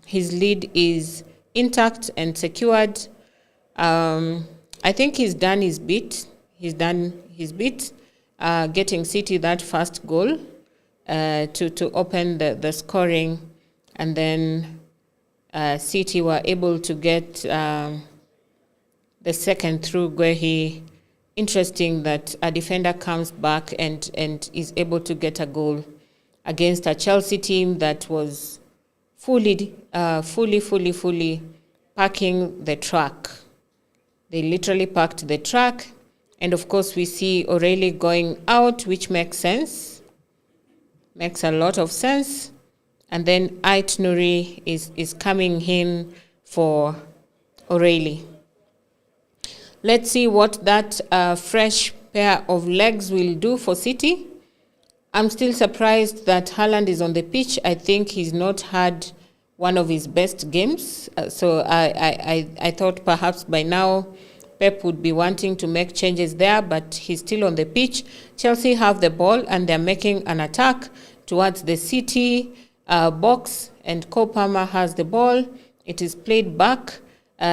his lead is intact and secured. I think he's done his bit. Getting City that first goal to open the scoring, and then City were able to get the second through Guehi. Interesting that a defender comes back and is able to get a goal against a Chelsea team that was fully packing the track. They literally packed the track. And of course, we see O'Reilly going out, which makes sense. Makes a lot of sense. And then Ait Nouri is coming in for O'Reilly. Let's see what that fresh pair of legs will do for City. I'm still surprised that Haaland is on the pitch. I think he's not had one of his best games. So I thought perhaps by now Pep would be wanting to make changes there, but he's still on the pitch. Chelsea have the ball and they're making an attack towards the City box, and Cole Palmer has the ball. It is played back.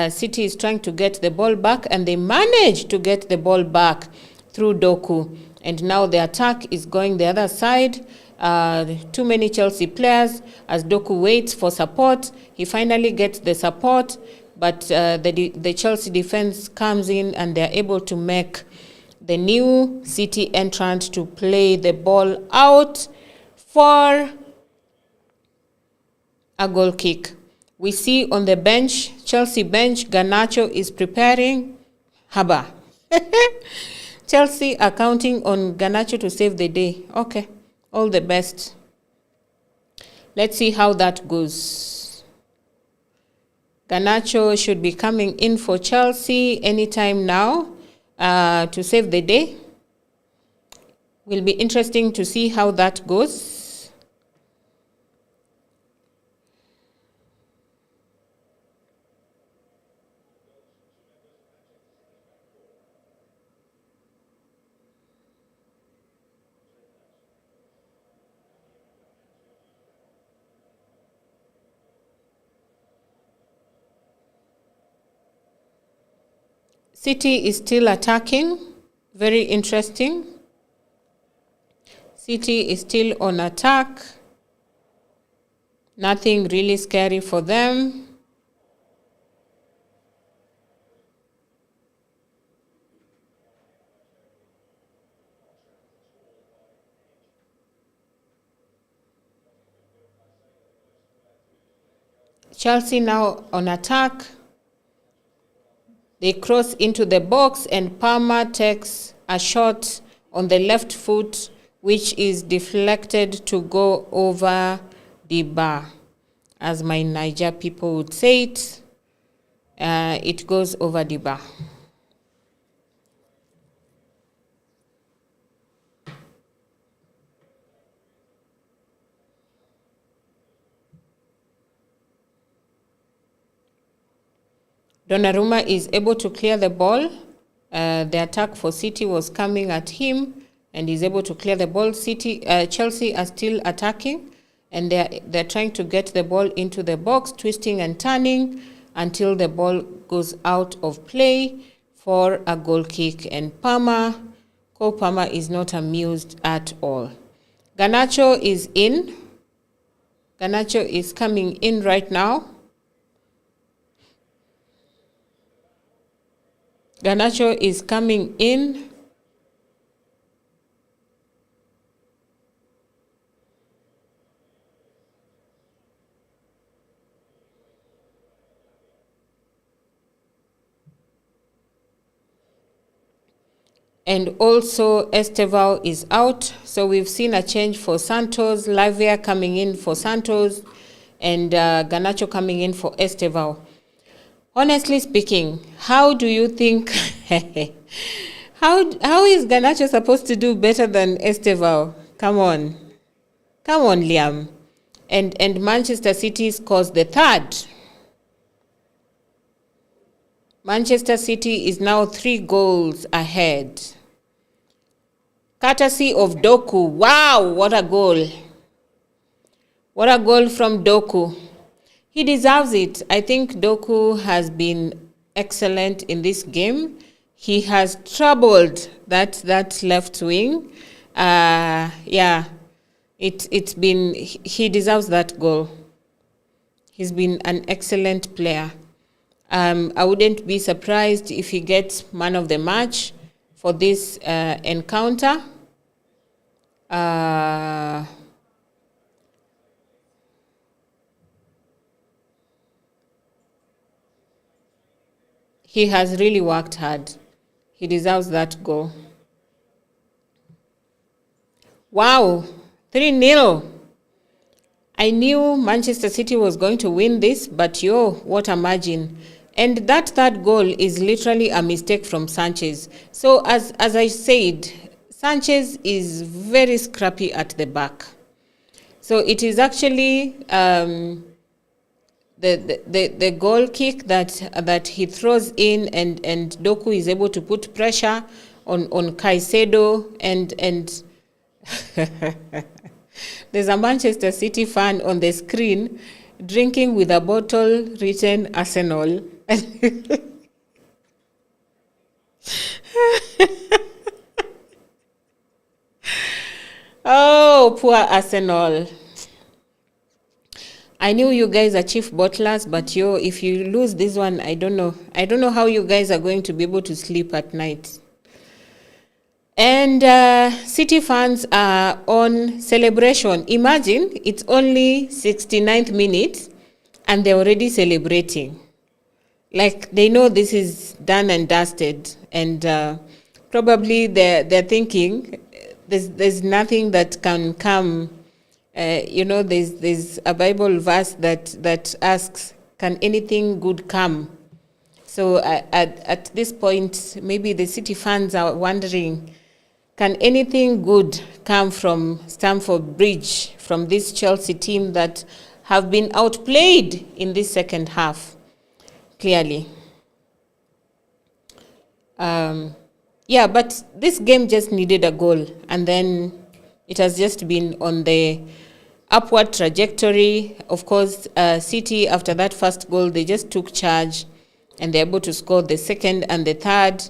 City is trying to get the ball back, and they manage to get the ball back through Doku. And now the attack is going the other side. Too many Chelsea players as Doku waits for support. He finally gets the support, but the Chelsea defense comes in and they're able to make the new City entrant to play the ball out for a goal kick. We see on the bench, Chelsea bench, Garnacho is preparing. Haba. Chelsea are counting on Garnacho to save the day. Okay, all the best. Let's see how that goes. Garnacho should be coming in for Chelsea anytime now to save the day. Will be interesting to see how that goes. City is still attacking. Very interesting. City is still on attack. Nothing really scary for them. Chelsea now on attack. They cross into the box and Palmer takes a shot on the left foot, which is deflected to go over the bar. As my Niger people would say it goes over the bar. Donnarumma is able to clear the ball. The attack for City was coming at him, and he's able to clear the ball. Chelsea are still attacking, and they're trying to get the ball into the box, twisting and turning until the ball goes out of play for a goal kick. And Cole Palmer is not amused at all. Garnacho is in. Garnacho is coming in right now. Garnacho is coming in. And also Estevao is out. So we've seen a change for Santos. Lavia coming in for Santos and Garnacho coming in for Estevao. Honestly speaking, how do you think, how is Garnacho supposed to do better than Estevao? Come on, Liam. And Manchester City scores the third. Manchester City is now 3 goals ahead. Courtesy of Doku. Wow, what a goal. What a goal from Doku. He deserves it. I think Doku has been excellent in this game. He has troubled that left wing. He deserves that goal. He's been an excellent player. I wouldn't be surprised if he gets man of the match for this encounter. He has really worked hard. He deserves that goal. Wow, 3-0. I knew Manchester City was going to win this, but what a margin. And that third goal is literally a mistake from Sanchez. So as I said, Sanchez is very scrappy at the back. So it is actually the goal kick that he throws in, and Doku is able to put pressure on Caicedo, and there's a Manchester City fan on the screen drinking with a bottle written Arsenal. Oh, poor Arsenal. I knew you guys are chief bottlers, but if you lose this one, I don't know how you guys are going to be able to sleep at night. And City fans are on celebration. Imagine, it's only 69th minute and they're already celebrating. Like, they know this is done and dusted. And probably they're thinking there's nothing that can come. There's a Bible verse that asks, can anything good come? So at this point, maybe the City fans are wondering, can anything good come from Stamford Bridge, from this Chelsea team that have been outplayed in this second half, clearly. But this game just needed a goal, and then it has just been on the upward trajectory. Of course, City, after that first goal, they just took charge, and they're able to score the second and the third.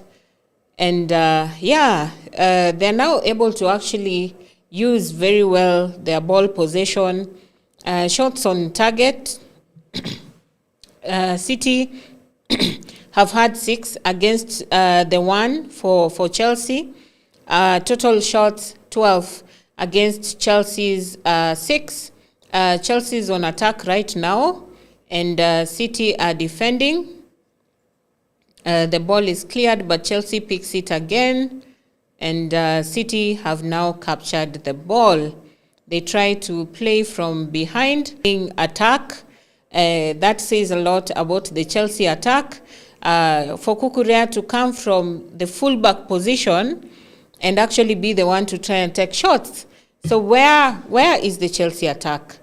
And they're now able to actually use very well their ball possession, shots on target. City have had 6 against the 1 for Chelsea. Total shots 12 against Chelsea's 6. Chelsea's on attack right now, and City are defending. The ball is cleared, but Chelsea picks it again, and City have now captured the ball. They try to play from behind, attack. That says a lot about the Chelsea attack. For Cucurella to come from the fullback position and actually be the one to try and take shots. So where is the Chelsea attack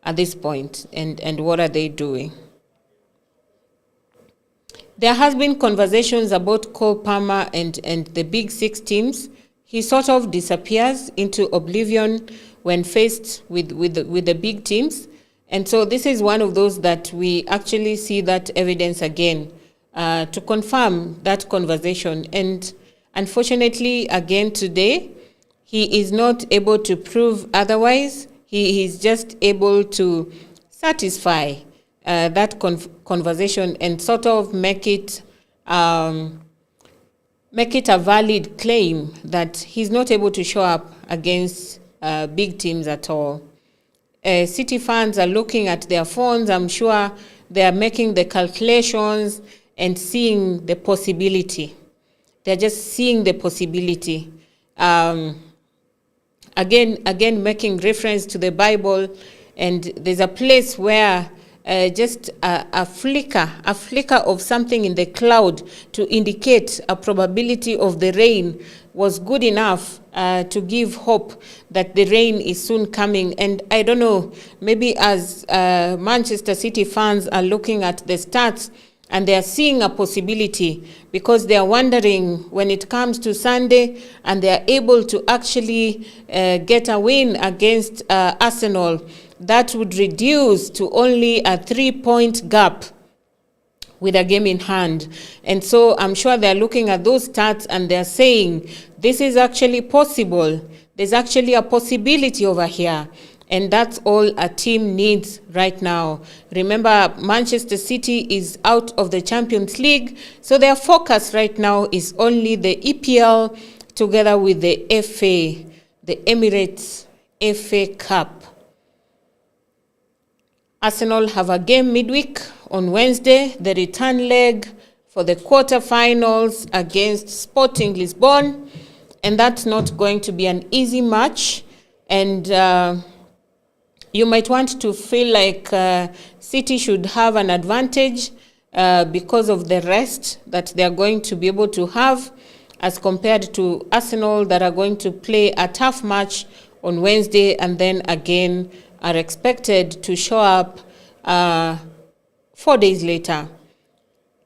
at this point, and what are they doing? There has been conversations about Cole Palmer and the Big Six teams. He sort of disappears into oblivion when faced with the big teams. And so this is one of those that we actually see that evidence again to confirm that conversation. And unfortunately, again today, he is not able to prove otherwise. He is just able to satisfy that conversation and sort of make it a valid claim that he's not able to show up against big teams at all. City fans are looking at their phones. I'm sure they are making the calculations and seeing the possibility. They're just seeing the possibility. Again, making reference to the Bible, and there's a place where just a flicker of something in the cloud to indicate a probability of the rain was good enough to give hope that the rain is soon coming. And I don't know, maybe as Manchester City fans are looking at the stats and they are seeing a possibility, because they are wondering when it comes to Sunday and they are able to actually get a win against Arsenal, that would reduce to only a 3-point gap with a game in hand. And so I'm sure they're looking at those stats and they're saying, this is actually possible. There's actually a possibility over here. And that's all a team needs right now. Remember, Manchester City is out of the Champions League, so their focus right now is only the EPL together with the FA, the Emirates FA Cup. Arsenal have a game midweek on Wednesday, the return leg for the quarterfinals against Sporting Lisbon, and that's not going to be an easy match. And you might want to feel like City should have an advantage because of the rest that they are going to be able to have, as compared to Arsenal that are going to play a tough match on Wednesday and then again are expected to show up 4 days later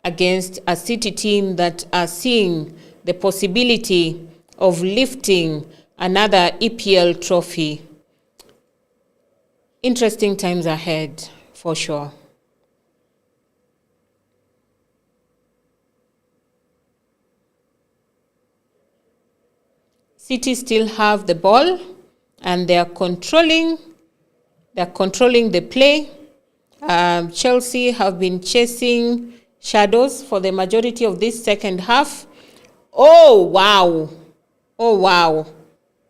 against a City team that are seeing the possibility of lifting another EPL trophy. Interesting times ahead, for sure. City still have the ball, and they are controlling the play. Chelsea have been chasing shadows for the majority of this second half. Oh, wow. Oh, wow.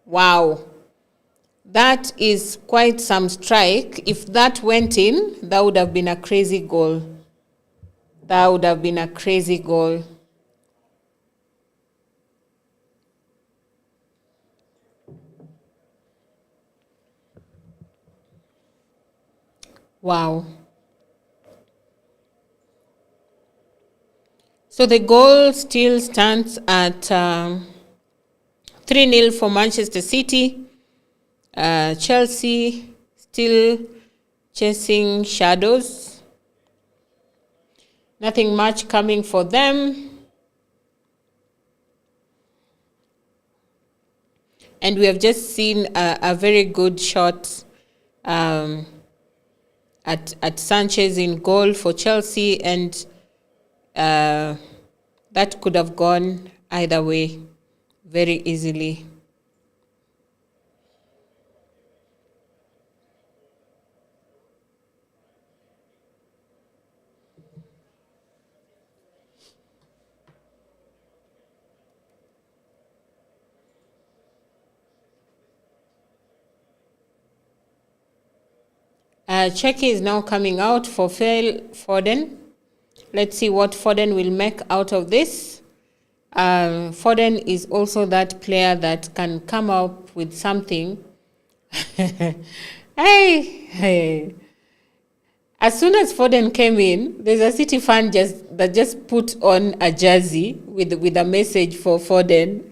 Wow. That is quite some strike. If that went in, that would have been a crazy goal. That would have been a crazy goal. Wow. So the goal still stands at 3-0 for Manchester City. Chelsea still chasing shadows. Nothing much coming for them. And we have just seen a very good shot at Sanchez in goal for Chelsea, and that could have gone either way very easily. Cheki is now coming out for Phil Foden. Let's see what Foden will make out of this. Foden is also that player that can come up with something. Hey. As soon as Foden came in, there's a City fan that just put on a jersey with a message for Foden.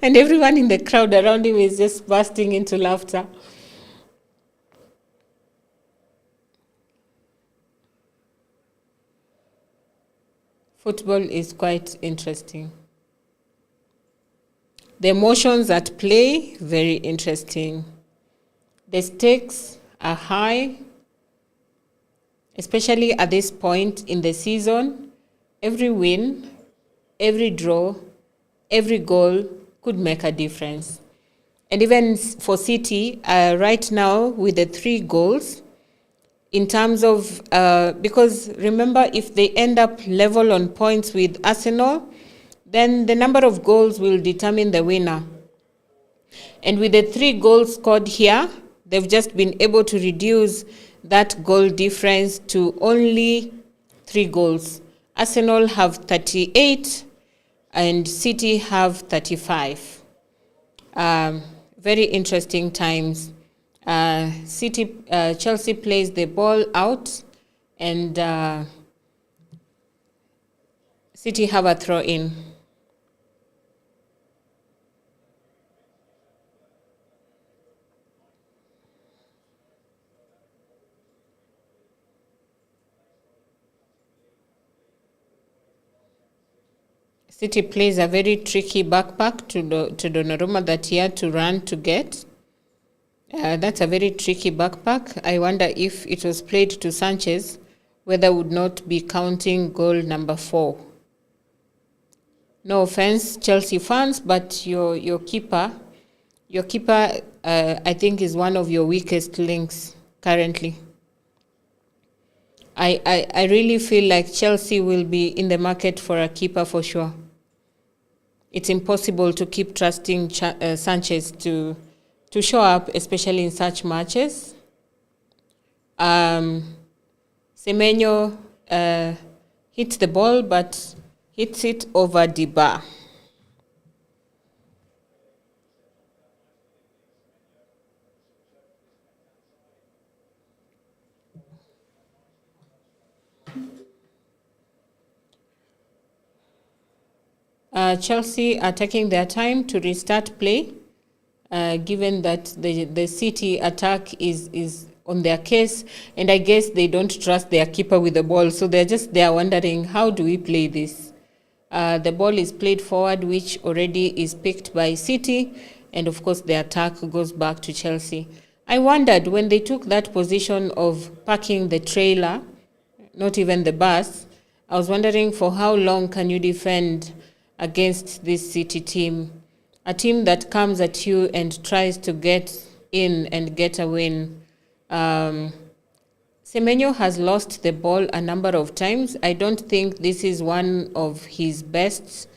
And everyone in the crowd around him is just bursting into laughter. Football is quite interesting. The emotions at play, very interesting. The stakes are high, especially at this point in the season. Every win, every draw, every goal could make a difference. And even for City, right now with the 3 goals, in terms of, because remember, if they end up level on points with Arsenal, then the number of goals will determine the winner. And with the 3 goals scored here, they've just been able to reduce that goal difference to only 3 goals. Arsenal have 38 and City have 35. Very interesting times. Chelsea plays the ball out and City have a throw in. City plays a very tricky backpack to Donnarumma that he had to run to get. That's a very tricky backpack. I wonder if it was played to Sanchez, whether would not be counting goal number 4. No offense, Chelsea fans, but your keeper, I think is one of your weakest links currently. I really feel like Chelsea will be in the market for a keeper for sure. It's impossible to keep trusting Sanchez to show up, especially in such matches. Semenyo hits the ball, but hits it over the bar. Chelsea are taking their time to restart play, given that the City attack is on their case, and I guess they don't trust their keeper with the ball, so they're wondering, how do we play this? The ball is played forward, which already is picked by City, and of course the attack goes back to Chelsea. I wondered when they took that position of parking the trailer, not even the bus, I was wondering for how long can you defend against this City team, a team that comes at you and tries to get in and get a win. Semenyo has lost the ball a number of times. I don't think this is one of his best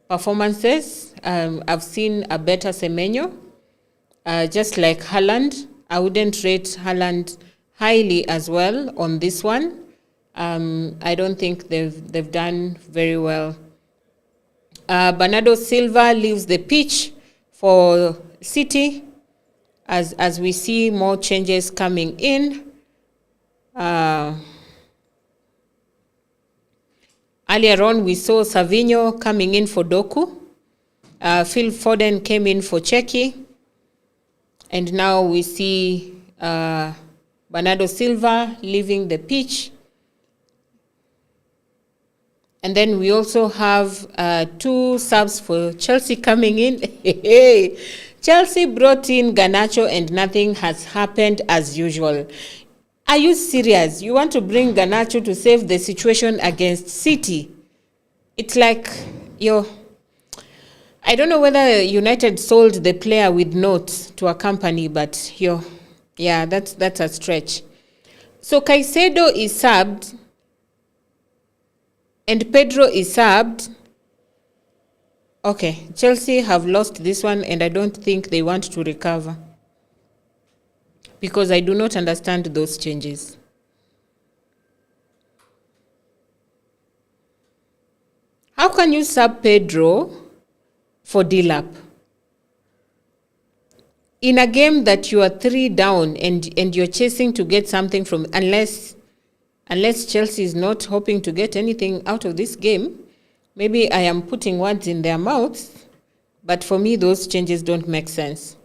performances. I've seen a better Semenyo, just like Haaland. I wouldn't rate Haaland highly as well on this one. I don't think they've done very well. Bernardo Silva leaves the pitch for City as we see more changes coming in. Earlier on, we saw Savinho coming in for Doku. Phil Foden came in for Cheki. And now we see Bernardo Silva leaving the pitch. And then we also have 2 subs for Chelsea coming in. Chelsea brought in Garnacho and nothing has happened as usual. Are you serious? You want to bring Garnacho to save the situation against City? It's like, I don't know whether United sold the player with notes to a company, but yeah, that's a stretch. So Caicedo is subbed and Pedro is subbed. Okay, Chelsea have lost this one and I don't think they want to recover. because I do not understand those changes. How can you sub Pedro for Dilap in a game that you are 3 down and you're chasing to get something from, unless Chelsea is not hoping to get anything out of this game? Maybe I am putting words in their mouths, but for me those changes don't make sense.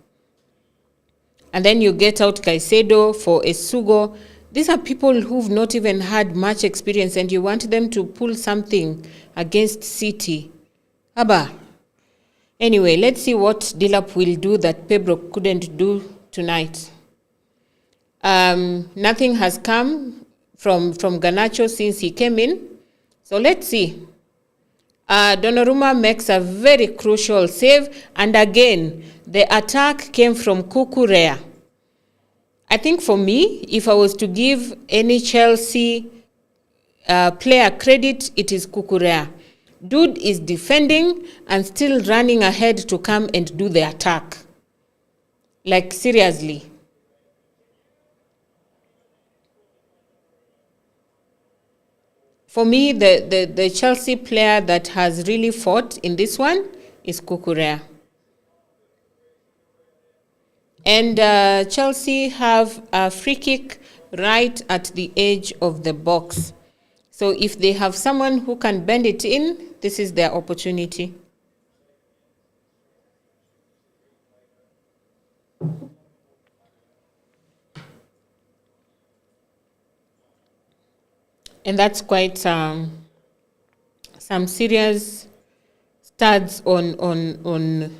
And then you get out Caicedo for Esugo. These are people who've not even had much experience, and you want them to pull something against City. Abba. Anyway, let's see what Dilap will do that Pedro couldn't do tonight. Nothing has come from Garnacho since he came in. So let's see. Donnarumma makes a very crucial save, and again, the attack came from Cucurella. I think for me, if I was to give any Chelsea player credit, it is Cucurella. Dude is defending and still running ahead to come and do the attack. Like, seriously. For me, the Chelsea player that has really fought in this one is Cucurella. And Chelsea have a free kick right at the edge of the box. So if they have someone who can bend it in, this is their opportunity. And that's quite some serious studs on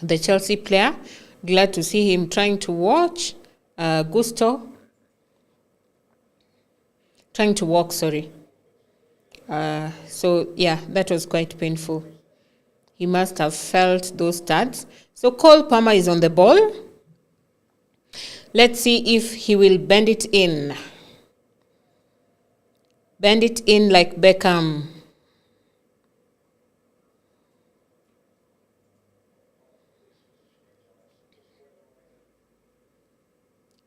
the Chelsea player. Glad to see him trying to watch Gusto. Trying to walk, sorry. So, yeah, that was quite painful. He must have felt those studs. So Cole Palmer is on the ball. Let's see if he will bend it in. Bend it in like Beckham.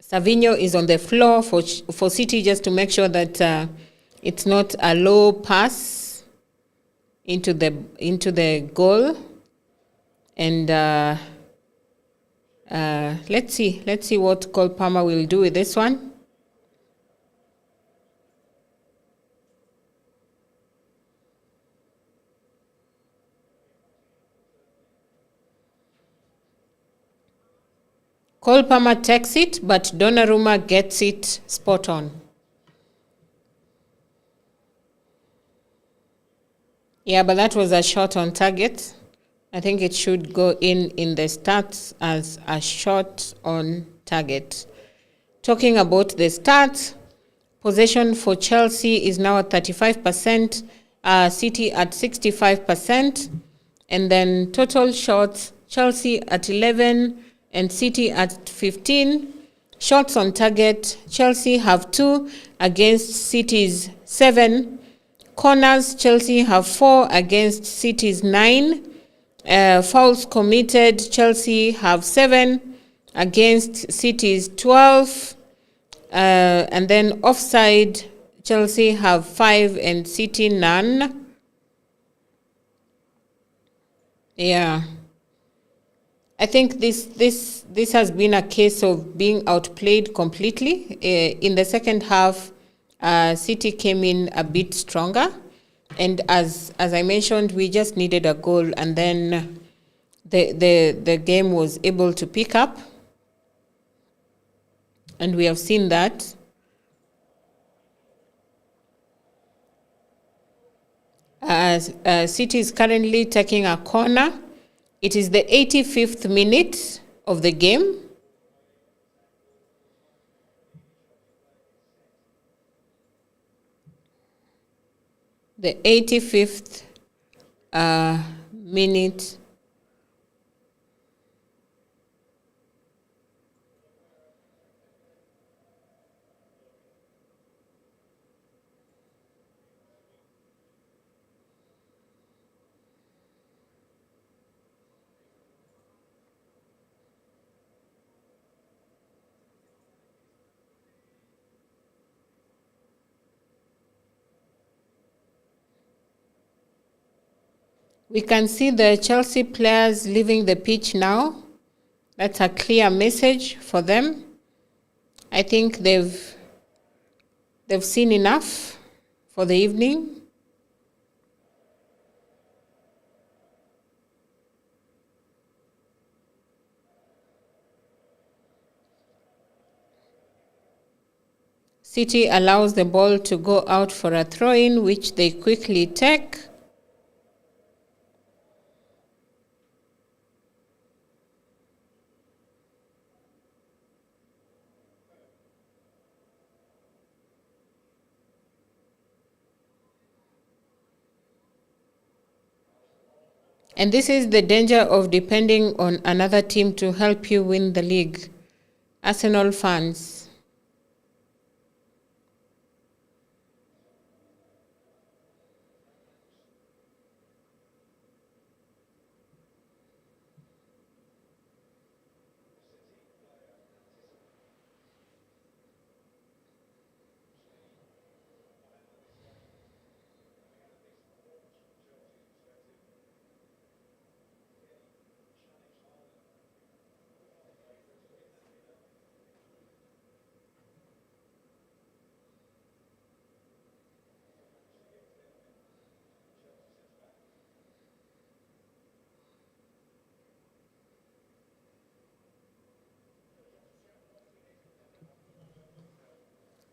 Savinho is on the floor for City, just to make sure that it's not a low pass into the goal. And let's see what Cole Palmer will do with this one. Cole Palmer takes it, but Donnarumma gets it spot on. Yeah, but that was a shot on target. I think it should go in the stats as a shot on target. Talking about the stats, possession for Chelsea is now at 35%, City at 65%, and then total shots, Chelsea at 11, and City at 15. Shots on target, Chelsea have 2 against City's 7. Corners, Chelsea have 4 against City's 9. Fouls committed, Chelsea have 7 against City's 12. And then offside, Chelsea have 5 and City none. Yeah. I think this has been a case of being outplayed completely. In the second half, City came in a bit stronger, and as I mentioned, we just needed a goal, and then the game was able to pick up, and we have seen that. City is currently taking a corner. It is the 85th minute of the game. The 85th minute. We can see the Chelsea players leaving the pitch now. That's a clear message for them. I think they've seen enough for the evening. City allows the ball to go out for a throw-in, which they quickly take. And this is the danger of depending on another team to help you win the league. Arsenal fans.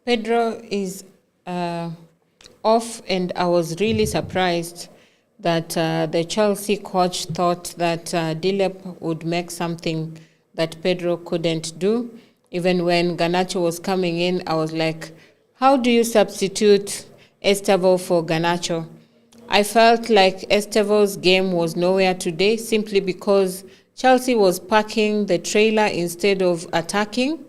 Pedro is off, and I was really surprised that the Chelsea coach thought that Dilep would make something that Pedro couldn't do. Even when Garnacho was coming in, I was like, how do you substitute Estevao for Garnacho? I felt like Estevo's game was nowhere today simply because Chelsea was parking the trailer instead of attacking.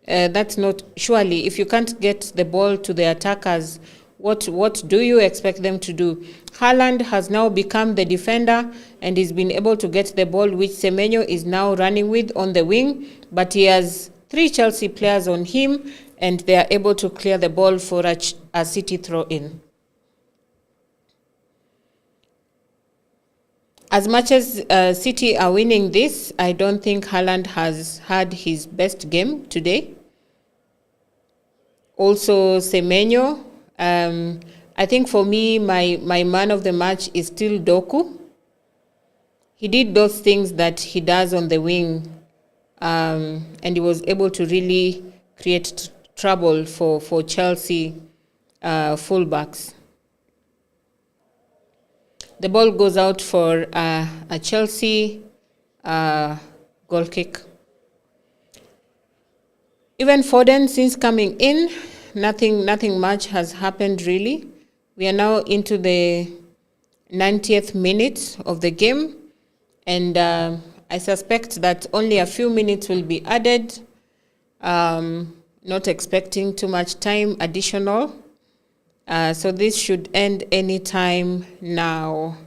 That's not, surely, if you can't get the ball to the attackers, what do you expect them to do? Haaland has now become the defender and he's been able to get the ball, which Semenyo is now running with on the wing, but he has 3 Chelsea players on him and they are able to clear the ball for a City throw-in. As much as City are winning this, I don't think Haaland has had his best game today. Also, Semenyo. I think for me, my man of the match is still Doku. He did those things that he does on the wing, and he was able to really create trouble for Chelsea fullbacks. The ball goes out for a Chelsea goal kick. Even Foden, since coming in, nothing much has happened really. We are now into the 90th minute of the game, and I suspect that only a few minutes will be added. Not expecting too much time additional. So this should end any time now.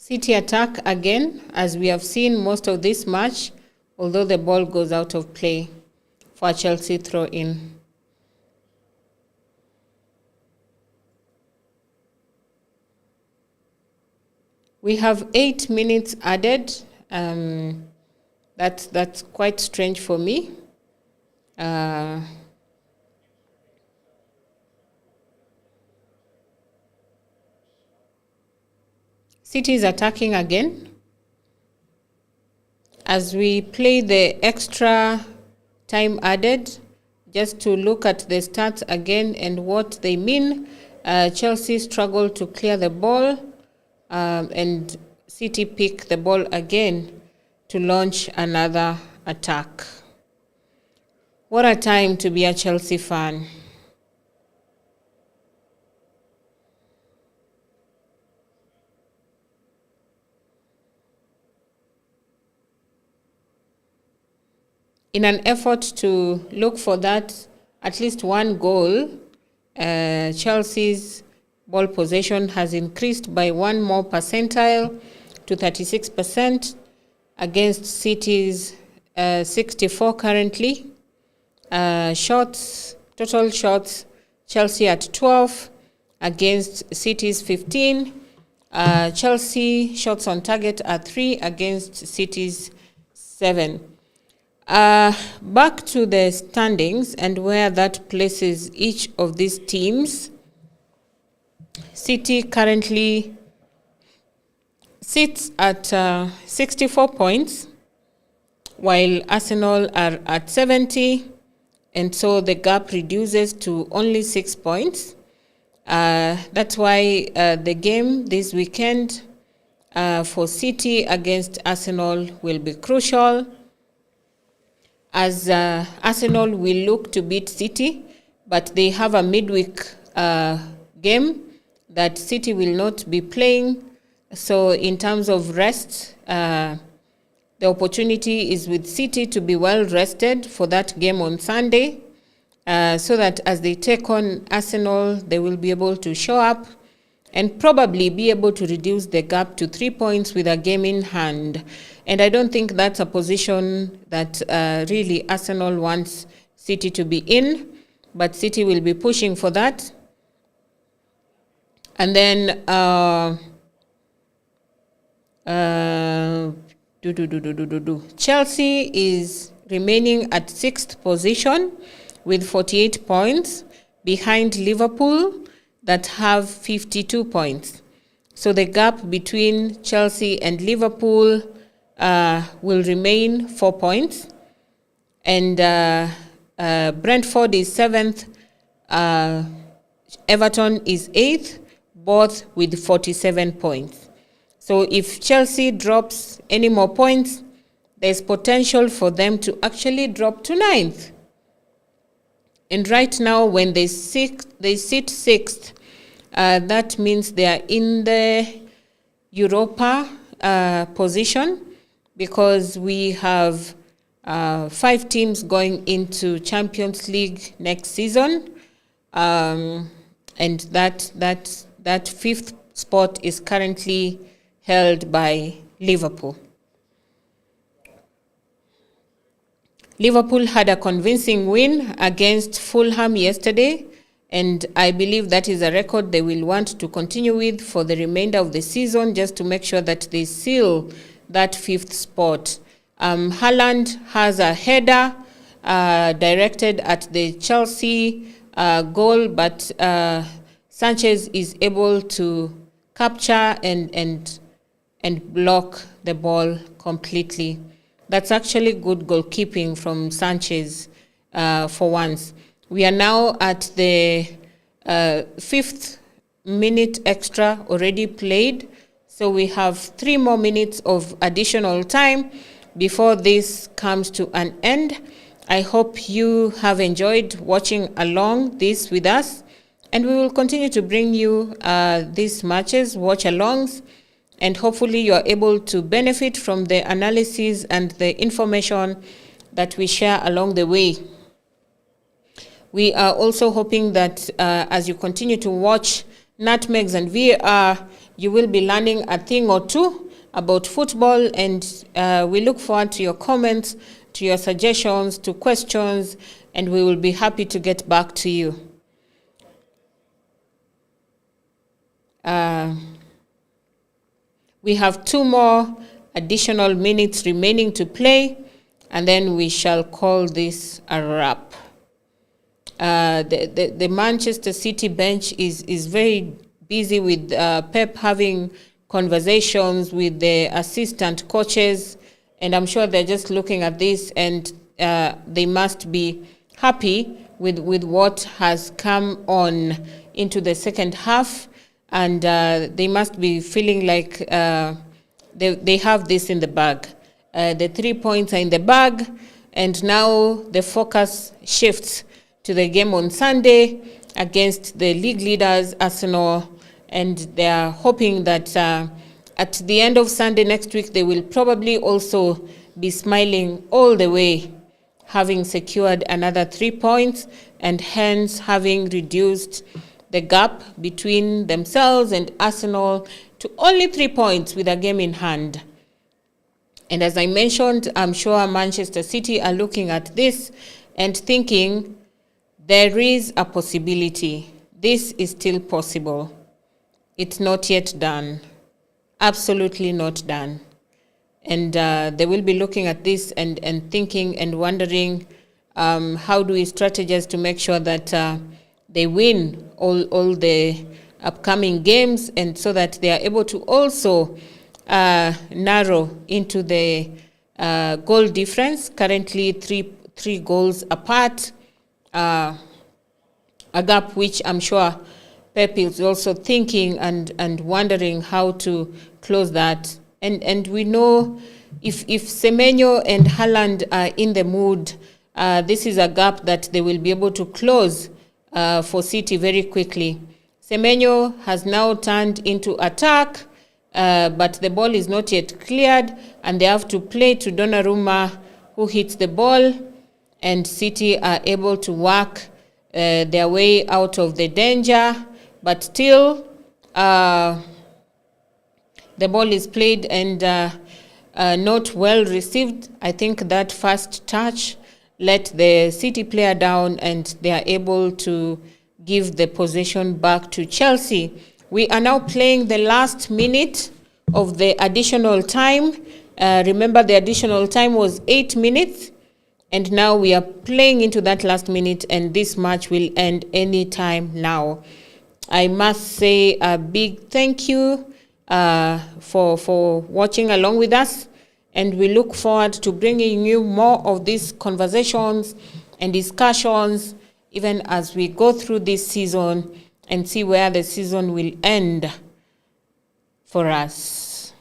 City attack again, as we have seen most of this match, although the ball goes out of play for a Chelsea throw-in. We have 8 minutes added. That's quite strange for me. City is attacking again. As we play the extra time added, just to look at the stats again and what they mean, Chelsea struggled to clear the ball, and City pick the ball again to launch another attack. What a time to be a Chelsea fan. in an effort to look for that at least one goal, Chelsea's ball possession has increased by one more percentile to 36% against City's 64 currently. Total shots, Chelsea at 12 against City's 15. Chelsea shots on target are 3 against City's 7. Back to the standings and where that places each of these teams. City currently sits at 64 points, while Arsenal are at 70, and so the gap reduces to only 6 points. That's why the game this weekend for City against Arsenal will be crucial, as Arsenal will look to beat City, but they have a midweek game that City will not be playing. So in terms of rest, the opportunity is with City to be well rested for that game on Sunday, so that as they take on Arsenal, they will be able to show up and probably be able to reduce the gap to 3 points with a game in hand. And I don't think that's a position that really Arsenal wants City to be in, but City will be pushing for that. And then Chelsea is remaining at 6th position with 48 points behind Liverpool that have 52 points. So the gap between Chelsea and Liverpool will remain 4 points. And Brentford is 7th, Everton is 8th, both with 47 points. So if Chelsea drops any more points, there's potential for them to actually drop to 9th. And right now, when they sit 6th, that means they are in the Europa position, because we have 5 teams going into Champions League next season, and that 5th spot is currently held by Liverpool. Liverpool had a convincing win against Fulham yesterday, and I believe that is a record they will want to continue with for the remainder of the season, just to make sure that they seal that 5th spot. Haaland has a header directed at the Chelsea goal, but Sanchez is able to capture and block the ball completely. That's actually good goalkeeping from Sanchez for once. We are now at the 5th minute extra already played. So we have 3 more minutes of additional time before this comes to an end. I hope you have enjoyed watching along this with us. And we will continue to bring you these matches, watch-alongs, and hopefully you are able to benefit from the analysis and the information that we share along the way. We are also hoping that as you continue to watch Nutmegs and VAR, you will be learning a thing or two about football, and we look forward to your comments, to your suggestions, to questions, and we will be happy to get back to you. We have 2 more additional minutes remaining to play, and then we shall call this a wrap. The Manchester City bench is very busy with Pep having conversations with the assistant coaches, and I'm sure they're just looking at this, and they must be happy with what has come on into the second half, and they must be feeling like they have this in the bag. The 3 points are in the bag, and now the focus shifts to the game on Sunday against the league leaders, Arsenal, and they are hoping that at the end of Sunday next week, they will probably also be smiling all the way having secured another 3 points and hence having reduced the gap between themselves and Arsenal to only 3 points with a game in hand. And as I mentioned, I'm sure Manchester City are looking at this and thinking there is a possibility. This is still possible. It's not yet done. Absolutely not done. And they will be looking at this and thinking and wondering how do we strategize to make sure that they win all the upcoming games, and so that they are able to also narrow into the goal difference, currently three goals apart, a gap which I'm sure Pep is also thinking and wondering how to close that. And we know if Semenyo and Haaland are in the mood, this is a gap that they will be able to close for City very quickly. Semenyo has now turned into attack, but the ball is not yet cleared, and they have to play to Donnarumma, who hits the ball, and City are able to work their way out of the danger, but still the ball is played and not well received. I think that first touch let the City player down, and they are able to give the possession back to Chelsea. We are now playing the last minute of the additional time. Remember, the additional time was 8 minutes, and now we are playing into that last minute, and this match will end any time now. I must say a big thank you for watching along with us, and we look forward to bringing you more of these conversations and discussions even as we go through this season and see where the season will end for us.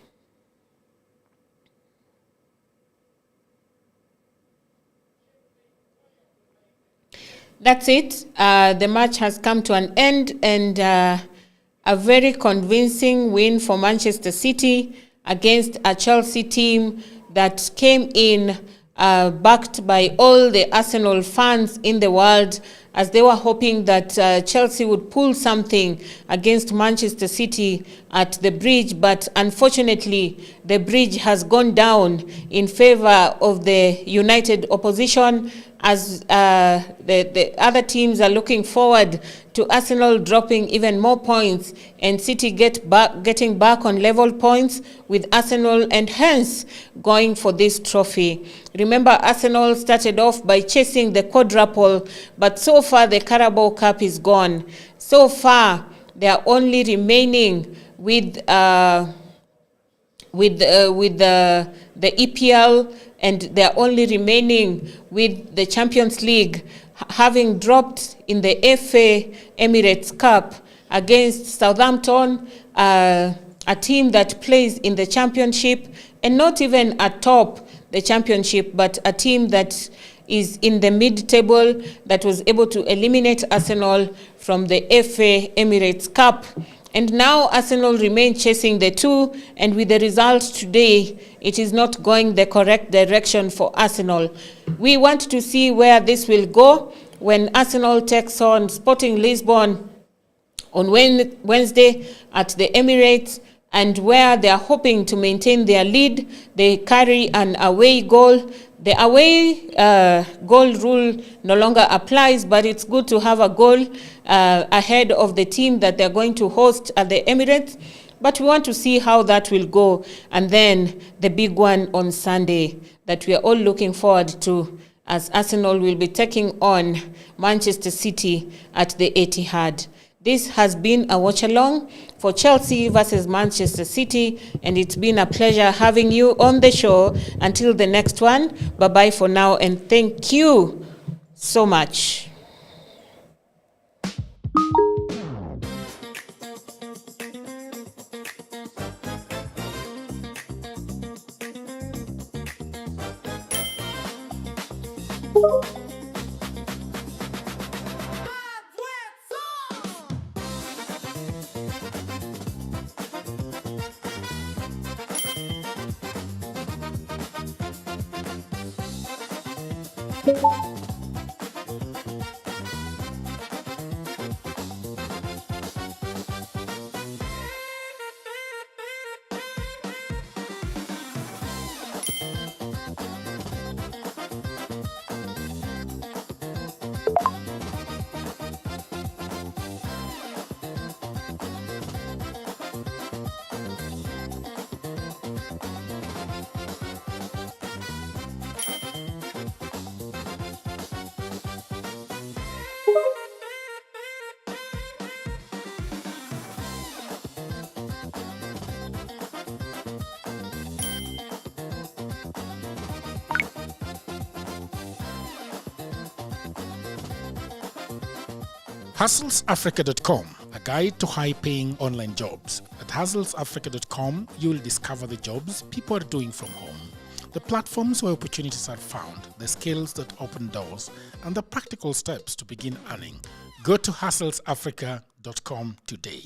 That's it. The match has come to an end, and a very convincing win for Manchester City against a Chelsea team that came in backed by all the Arsenal fans in the world, as they were hoping that Chelsea would pull something against Manchester City at the Bridge. But unfortunately, the Bridge has gone down in favor of the united opposition, as the other teams are looking forward to Arsenal dropping even more points and City getting back on level points with Arsenal, and hence going for this trophy. Remember, Arsenal started off by chasing the quadruple, but so far the Carabao Cup is gone. So far, they are only remaining with the EPL, and they're only remaining with the Champions League, having dropped in the FA Emirates Cup against Southampton, a team that plays in the Championship, and not even atop the Championship, but a team that is in the mid-table, that was able to eliminate Arsenal from the FA Emirates Cup. And now Arsenal remain chasing the two, and with the result today, it is not going the correct direction for Arsenal. We want to see where this will go when Arsenal takes on Sporting Lisbon on Wednesday at the Emirates, and where they are hoping to maintain their lead. They carry an away goal. The away goal rule no longer applies, but it's good to have a goal ahead of the team that they're going to host at the Emirates. But we want to see how that will go. And then the big one on Sunday that we are all looking forward to, as Arsenal will be taking on Manchester City at the Etihad. This has been a watch-along for Chelsea versus Manchester City, and it's been a pleasure having you on the show. Until the next one, bye-bye for now, and thank you so much. HustlesAfrica.com, a guide to high-paying online jobs. At HustlesAfrica.com, you will discover the jobs people are doing from home, the platforms where opportunities are found, the skills that open doors, and the practical steps to begin earning. Go to HustlesAfrica.com today.